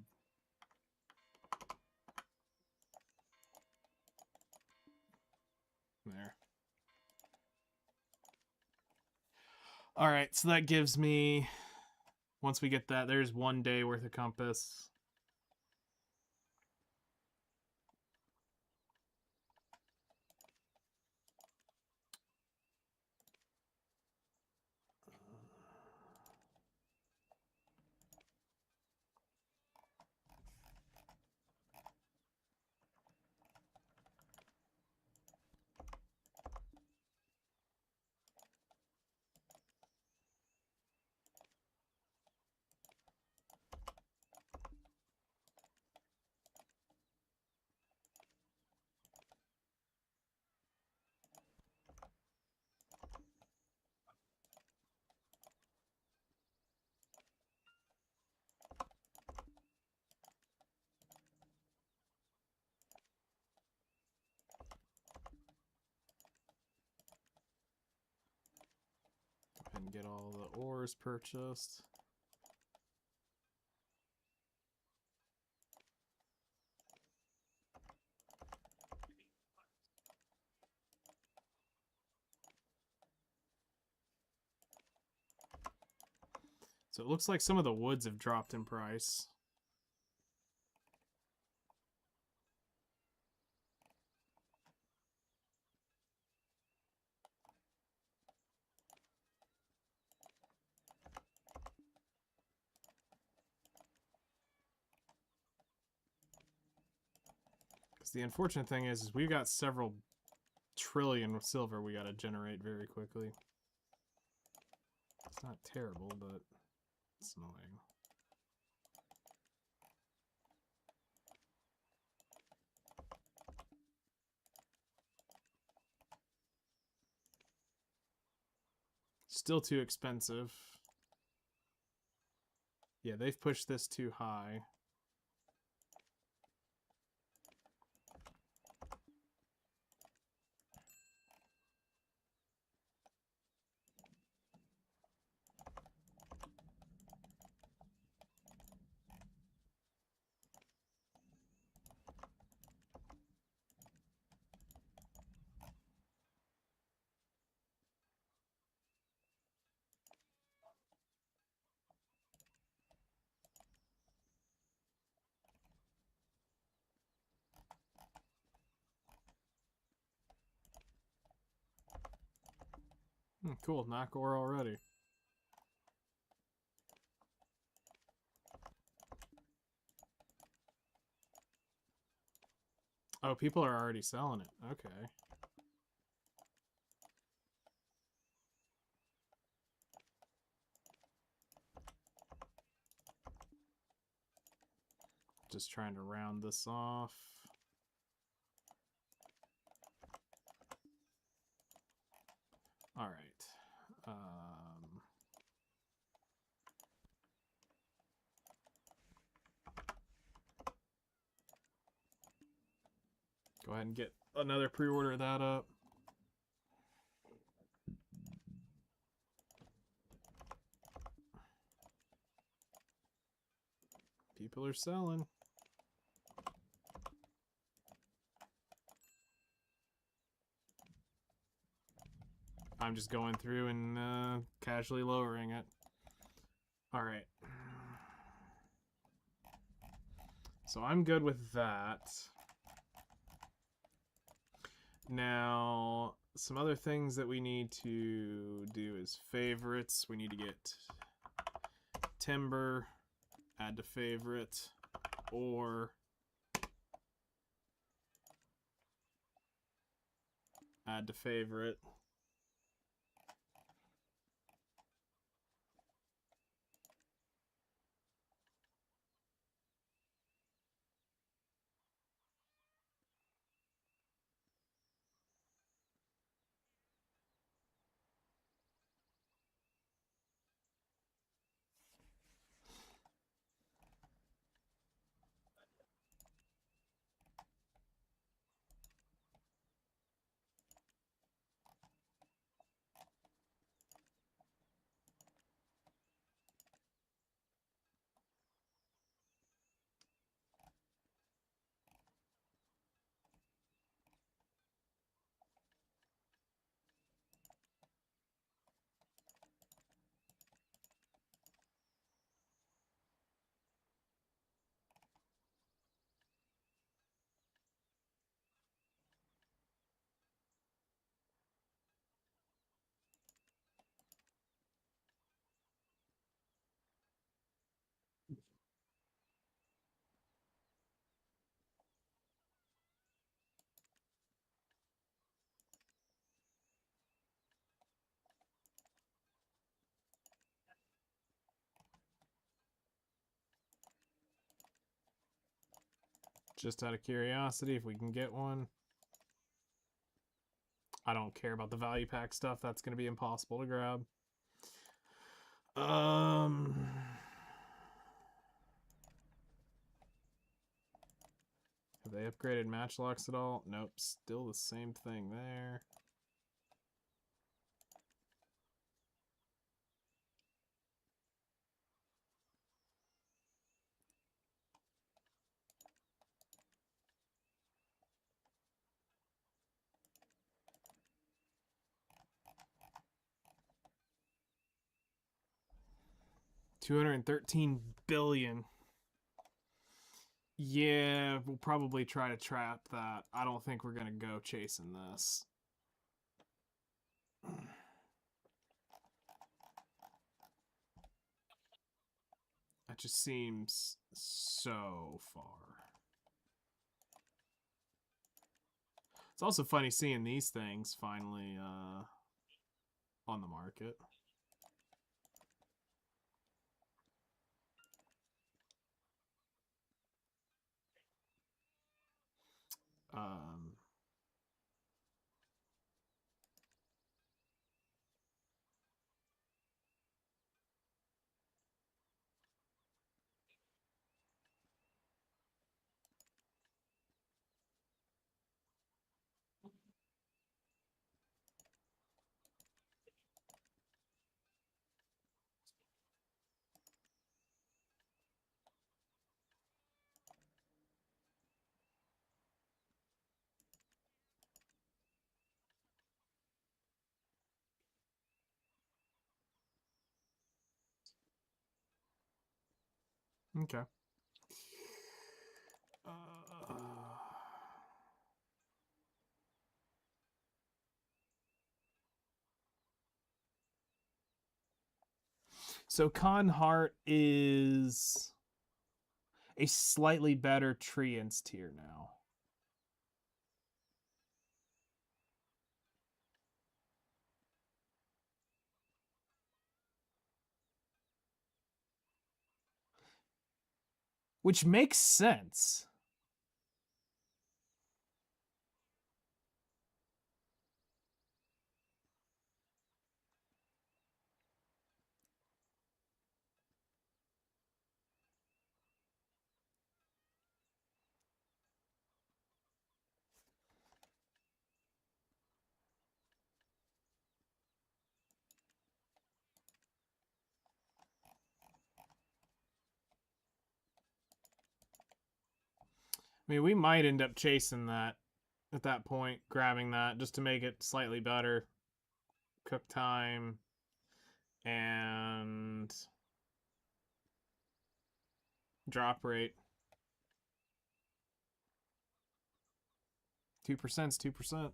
A: There. All right, so that gives me, once we get that, there's 1 day worth of compass. And get all the ores purchased. So it looks like some of the woods have dropped in price. Because the unfortunate thing is we've got several trillion of silver we got to generate very quickly. It's not terrible, but it's annoying. Still too expensive. Yeah, they've pushed this too high. Cool, knock ore already. Oh, people are already selling it. Okay. Just trying to round this off. All right. Go ahead and get another pre-order of that up. People are selling. I'm just going through and casually lowering it. All right. So I'm good with that. Now, some other things that we need to do is favorites. We need to get timber, add to favorite, or add to favorite. Just out of curiosity, if we can get one. I don't care about the value pack stuff. That's going to be impossible to grab. Have they upgraded match locks at all? Nope, still the same thing there. $213 billion. Yeah, we'll probably try to trap that. I don't think we're gonna go chasing this. That just seems so far. It's also funny seeing these things finally on the market. Um, okay. So Conhart is a slightly better Treants tier now. Which makes sense. I mean, we might end up chasing that at that point, grabbing that just to make it slightly better. Cook time and drop rate. 2% is 2%.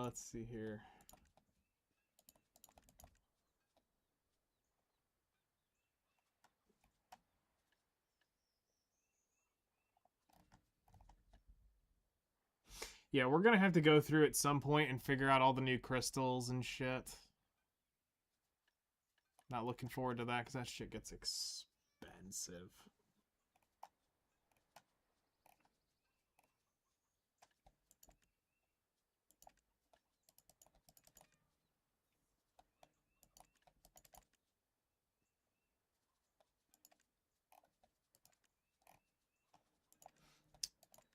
A: Let's see here. Yeah, we're gonna have to go through at some point and figure out all the new crystals and shit. Not looking forward to that because that shit gets expensive.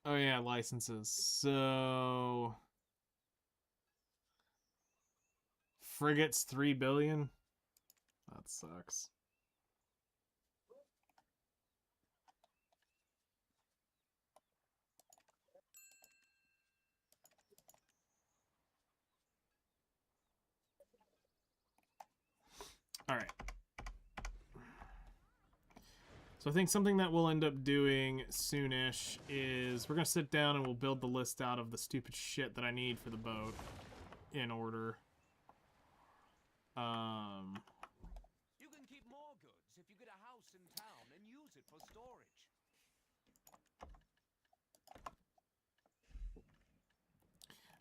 A: Oh yeah, licenses. So frigates 3 billion. That sucks. All right. So I think something that we'll end up doing soonish is we're gonna sit down and we'll build the list out of the stupid shit that I need for the boat in order.
C: You can keep more goods if you get a house in town and use it for storage.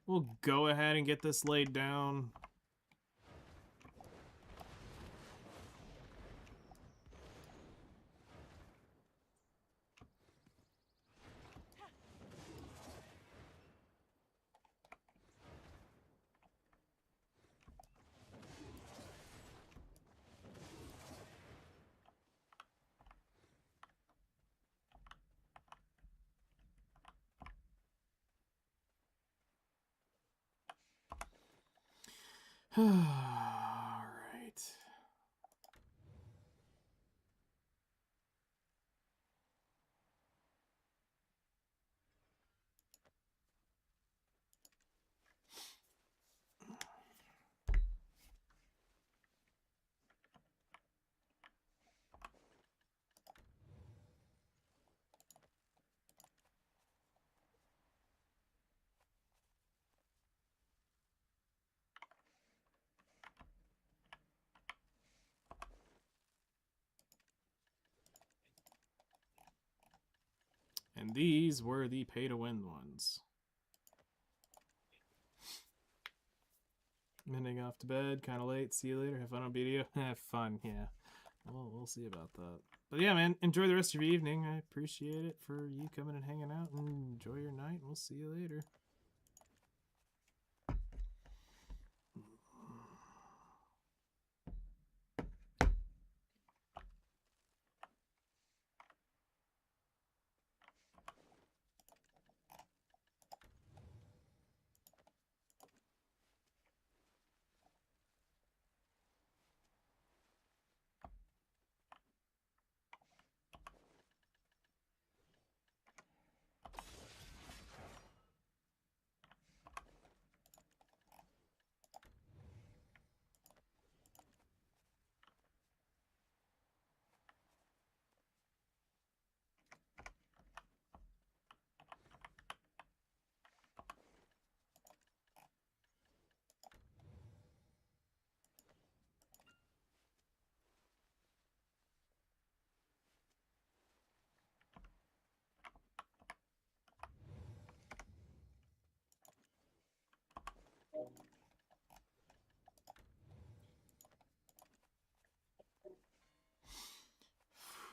A: We'll go ahead and get this laid down. All right. And these were the pay-to-win ones. Heading off to bed, kind of late. See you later. Have fun on video. Have fun, yeah. Well, we'll see about that. But yeah, man, enjoy the rest of your evening. I appreciate it for you coming and hanging out. And enjoy your night. We'll see you later.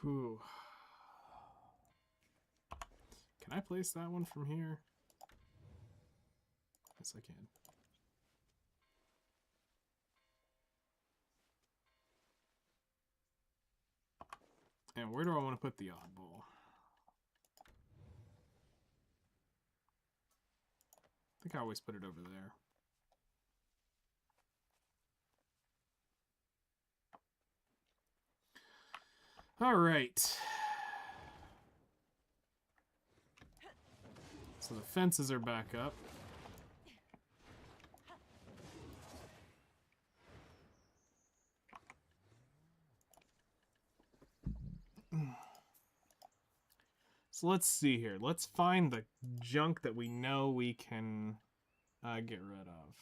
A: Whew. Can I place that one from here? Yes, I can. And where do I want to put the oddball? I think I always put it over there. All right. So the fences are back up. So let's see here. Let's find the junk that we know we can get rid of.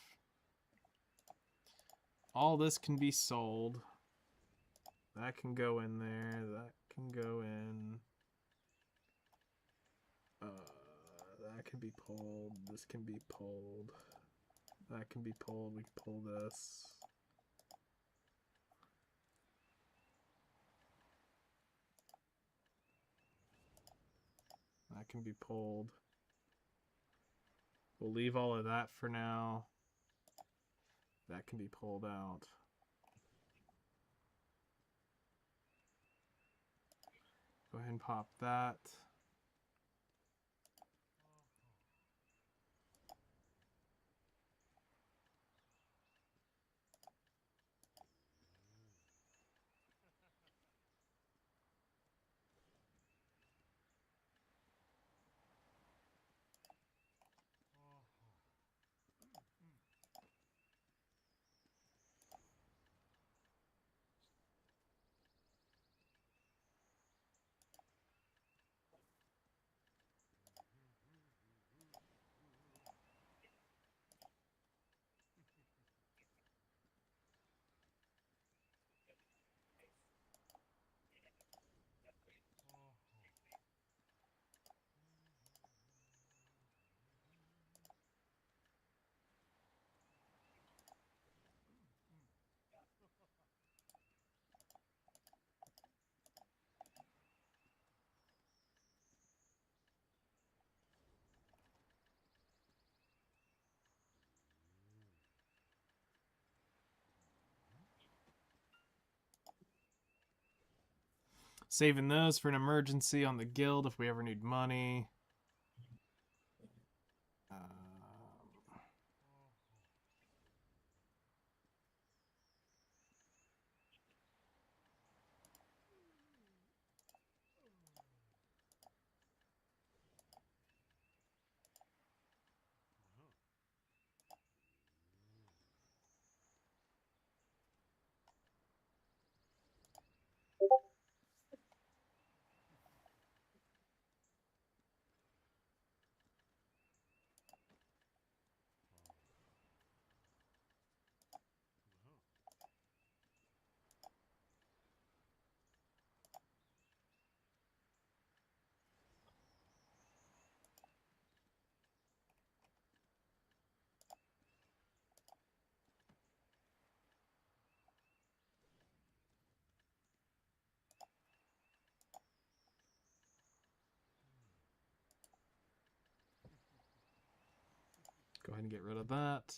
A: All this can be sold. That can go in there. That can go in. That can be pulled. This can be pulled. That can be pulled. We can pull this. That can be pulled. We'll leave all of that for now. That can be pulled out. Go ahead and pop that. Saving those for an emergency on the guild if we ever need money. Go ahead and get rid of that.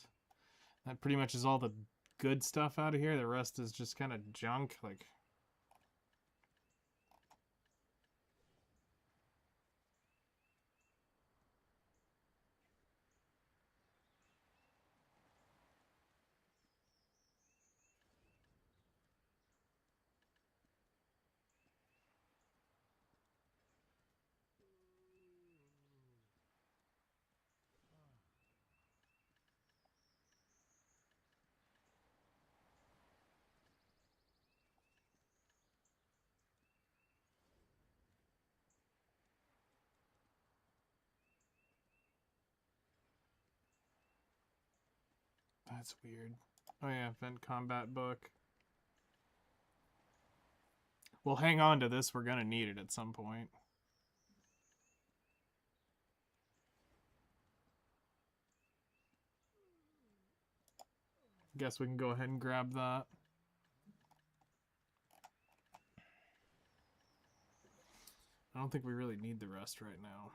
A: That pretty much is all the good stuff out of here. The rest is just kind of junk. Like, that's weird. Oh yeah, event combat book. We'll hang on to this. We're gonna need it at some point. Guess we can go ahead and grab that. I don't think we really need the rest right now.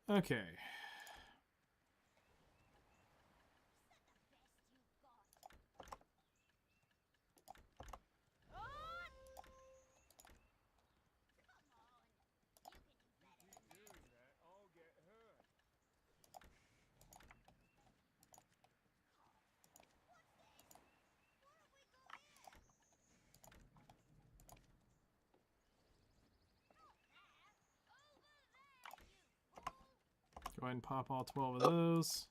A: Okay. Go ahead and pop all 12 of those.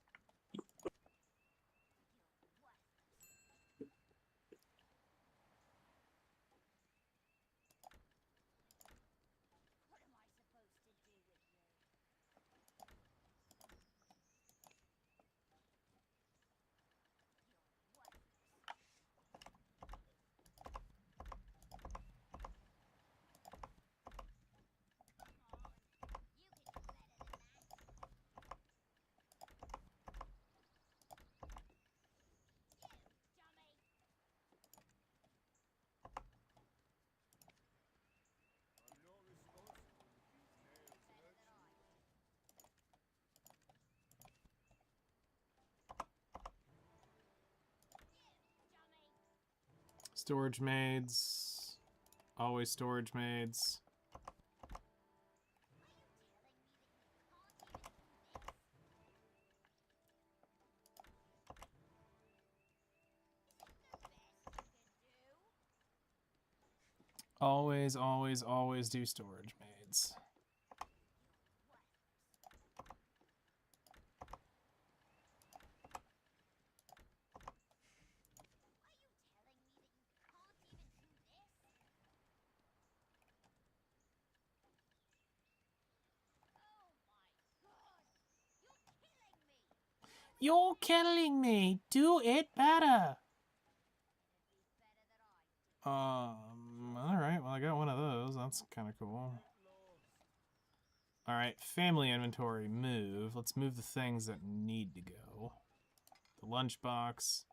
A: Storage maids. Always storage maids. Always, always, always do storage maids. You're killing me. Do it better. All right. Well, I got one of those. That's kind of cool. All right. Family inventory. Move. Let's move the things that need to go. The lunchbox.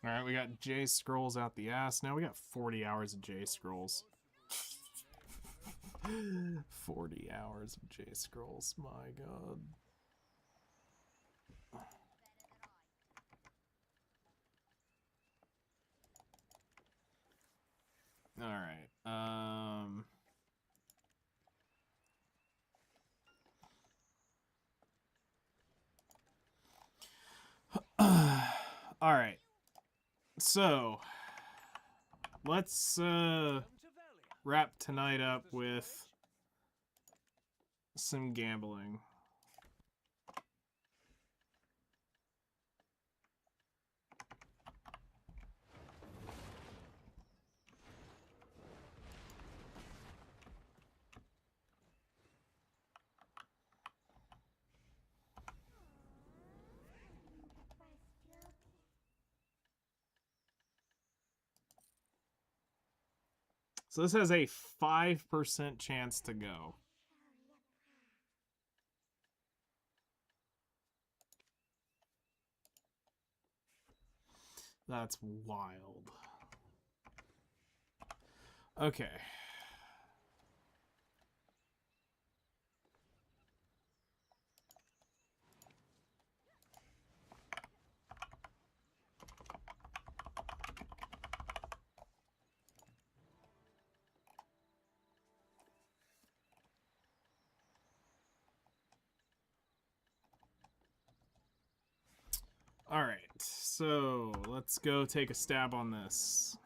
A: All right, we got J scrolls out the ass. Now we got 40 hours of J scrolls. 40 hours of J scrolls. My God. All right. All right. So let's
C: Welcome to Valia.
A: wrap tonight up
C: The
A: with
C: storage?
A: some gambling. So this has a 5% chance to go. That's wild. Okay. All right, so let's go take a stab on this.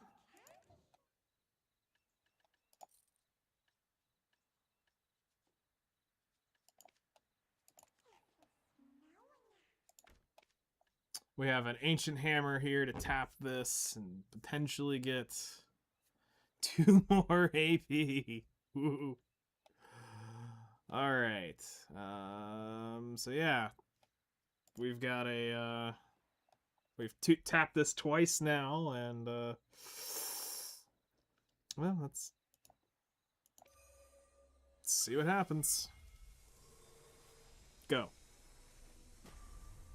A: We have an ancient hammer here to tap this and potentially get 2 more AP. Woo. All right. So yeah, we've got a we've tapped this twice now, and well, let's see what happens. Go.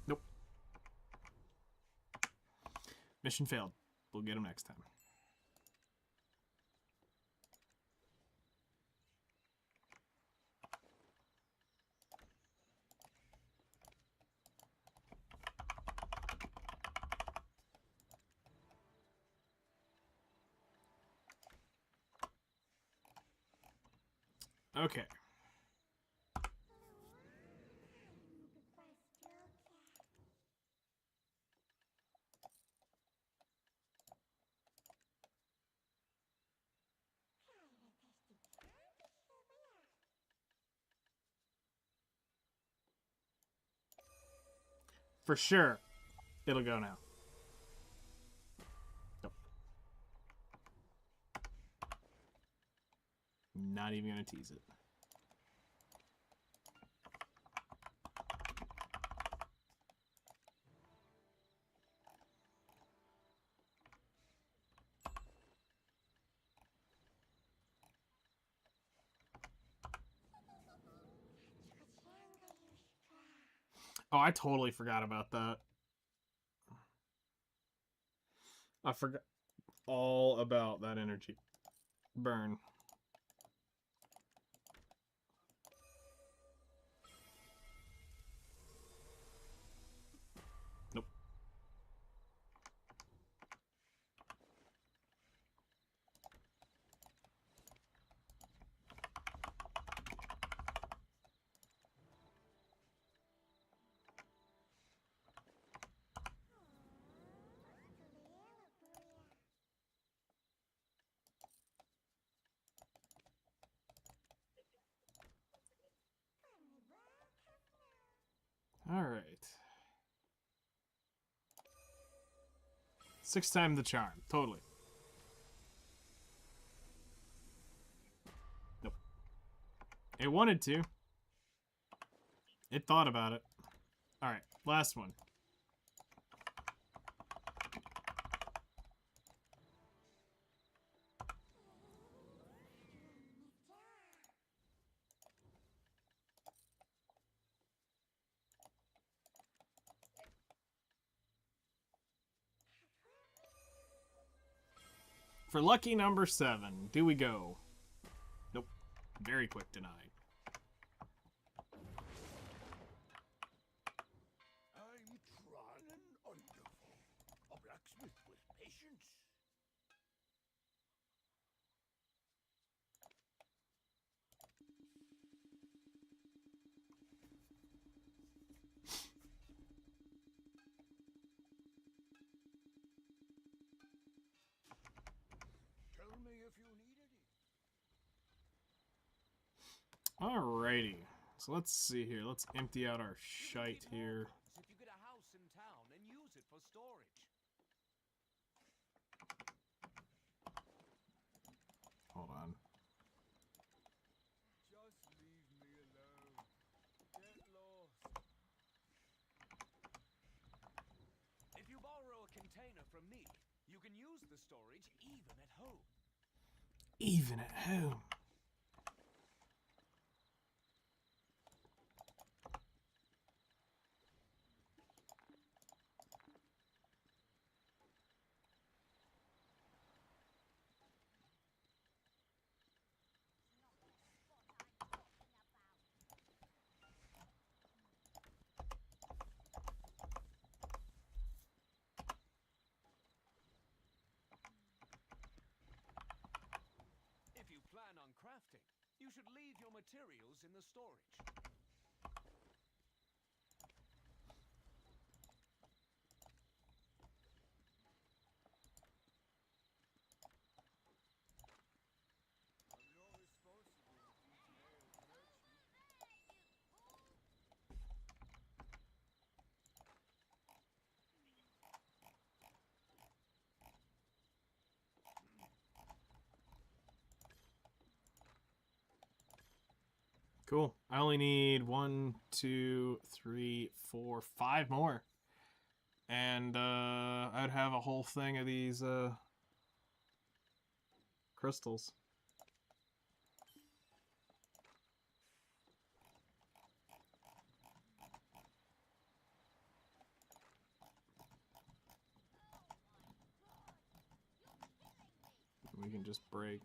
A: Nope. Mission failed. We'll get him next time. Okay. For sure, it'll go now. Nope. Not even gonna tease it. Oh, I totally forgot about that. I forgot all about that energy burn. Nope. All right. 6 times the charm. Totally. Nope. It wanted to. It thought about it. All right. Last one. For lucky number 7, do we go? Nope. Very quick denied.
C: I'm trying and wonderful. A blacksmith with patience.
A: Alrighty. So let's see here. Let's empty out our shite here.
E: If you get a house in town and use it for storage.
A: Hold on.
E: Just leave me alone. Get lost. If you borrow a container from me, you can use the storage even at home.
A: Even at home.
E: If you plan on crafting, you should leave your materials in the storage. I'm not responsible if these nails hurt you.
A: Cool. I only need 1, 2, 3, 4, 5 more. And I'd have a whole thing of these crystals. We can just break.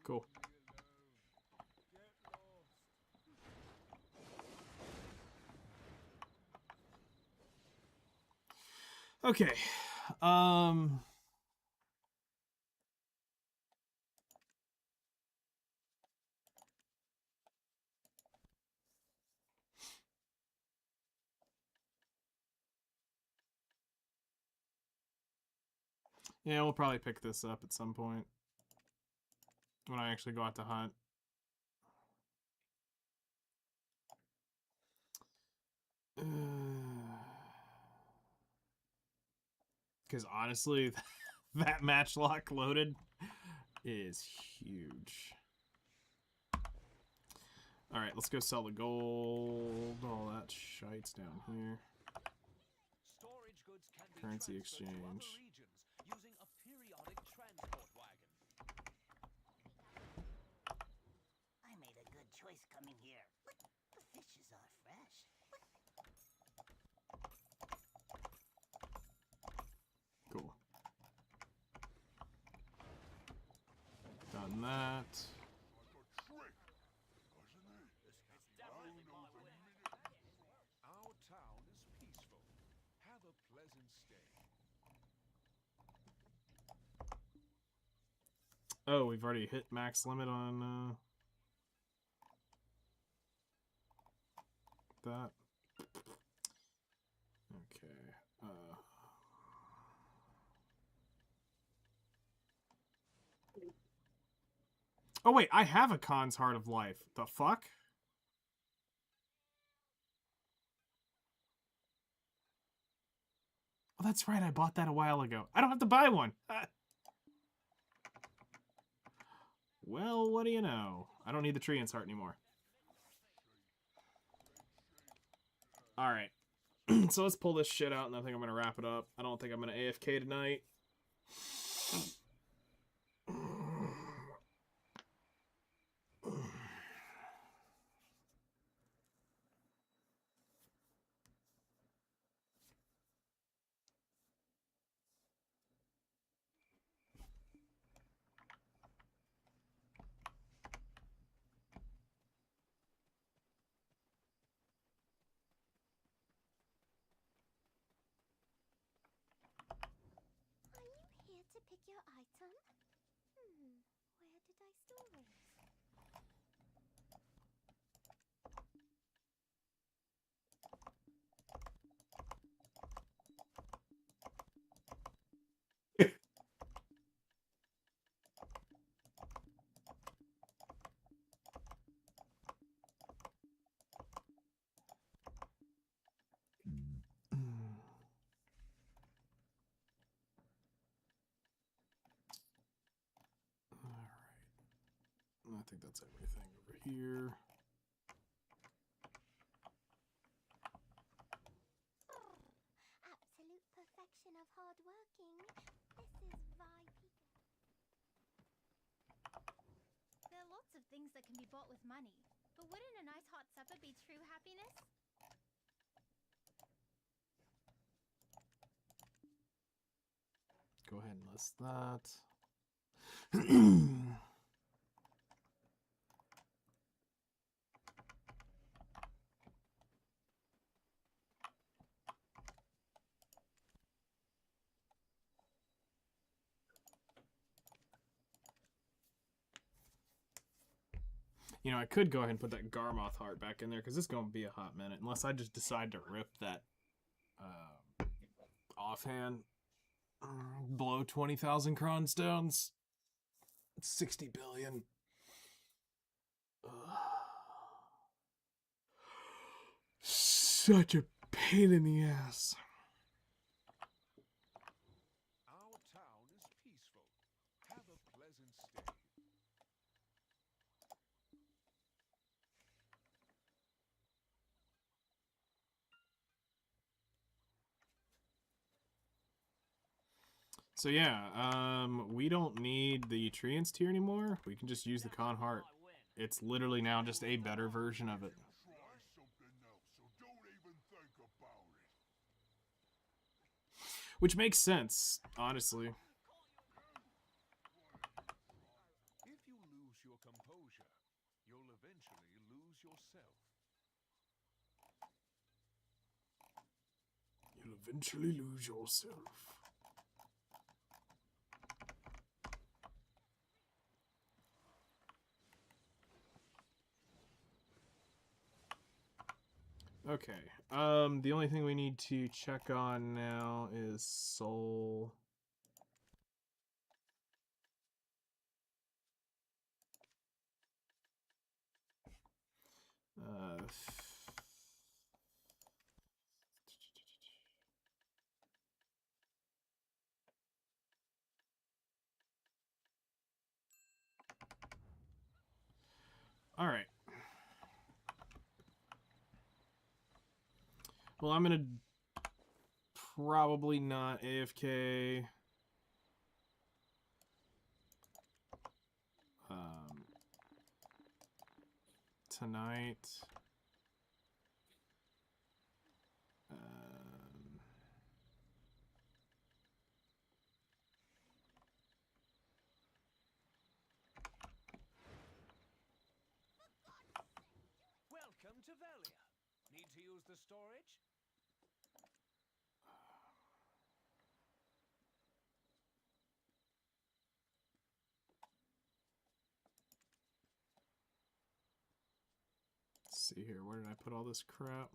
A: Cool. Okay. Yeah, we'll probably pick this up at some point when I actually go out to hunt. Because honestly, that matchlock loaded is huge. Alright, let's go sell the gold. All that shite's down here.
E: Storage goods can be
A: Currency
E: transferred to other
A: exchange.
E: regions using a periodic transport wagon.
G: I made a good choice coming here. Look, the fishes are fresh.
A: Cool. Done that.
F: Like a trick, wasn't it?
C: It's definitely my way.
E: Our town is peaceful. Have a pleasant stay.
A: Oh, we've already hit max limit on that. Okay. Oh wait, I have a Khan's Heart of Life. The fuck? Oh, that's right. I bought that a while ago. I don't have to buy one. Well, what do you know? I don't need the Treant's Heart anymore. Alright. So let's pull this shit out, and I think I'm going to wrap it up. I don't think I'm going to AFK tonight.
B: Are you here to pick your item? Where did I store it?
A: think that's everything over here.
B: Absolute perfection of hard working. This is Vibe.
H: There are lots of things that can be bought with money, but wouldn't a nice hot supper be true happiness?
A: Go ahead and list that. You know, I could go ahead and put that Garmoth heart back in there because it's going to be a hot minute unless I just decide to rip that offhand. Below 20,000 cron stones. 60 billion. Such a pain in the ass.
F: Our town is peaceful. Have a pleasant stay.
A: So yeah, we don't need the Treants tier anymore. We can just use the Con Heart. It's literally now just a better version of it.
F: Try something else, so don't even think about it.
A: Which makes sense, honestly.
F: If you lose your composure, you'll eventually lose yourself.
A: You'll eventually lose yourself. Okay. The only thing we need to check on now is soul. All right. Well, I'm gonna probably not AFK. Tonight.
C: Welcome to Velia. Need to use the storage?
A: Let's see here. Where did I put all this crap?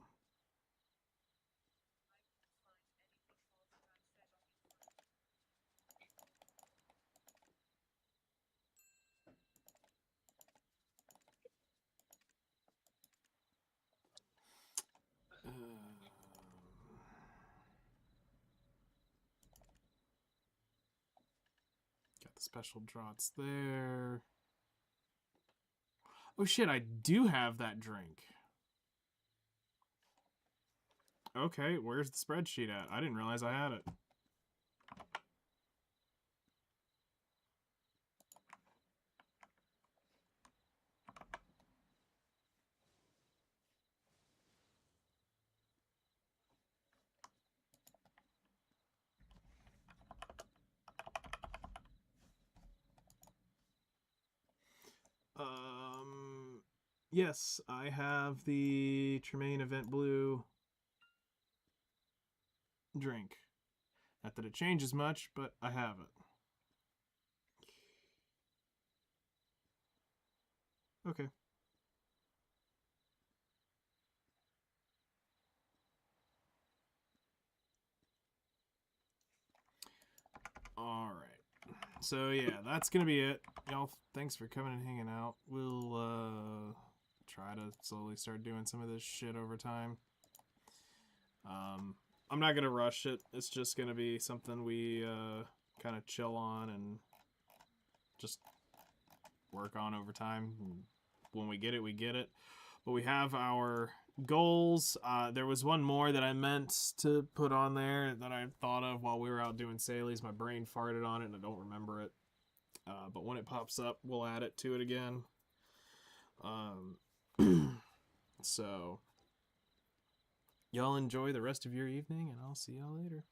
A: Got the special draughts there. Oh shit, I do have that drink. Okay, where's the spreadsheet at? I didn't realize I had it. Yes, I have the Tremaine Event Blue drink. Not that it changes much, but I have it. Okay. All right. So yeah, that's gonna be it. Y'all, thanks for coming and hanging out. We'll try to slowly start doing some of this shit over time. I'm not gonna rush it. It's just gonna be something we kind of chill on and just work on over time. When we get it, we get it. But we have our goals. There was one more that I meant to put on there that I thought of while we were out doing Salies. My brain farted on it and I don't remember it. But when it pops up, we'll add it to it again. So, y'all enjoy the rest of your evening, and I'll see y'all later.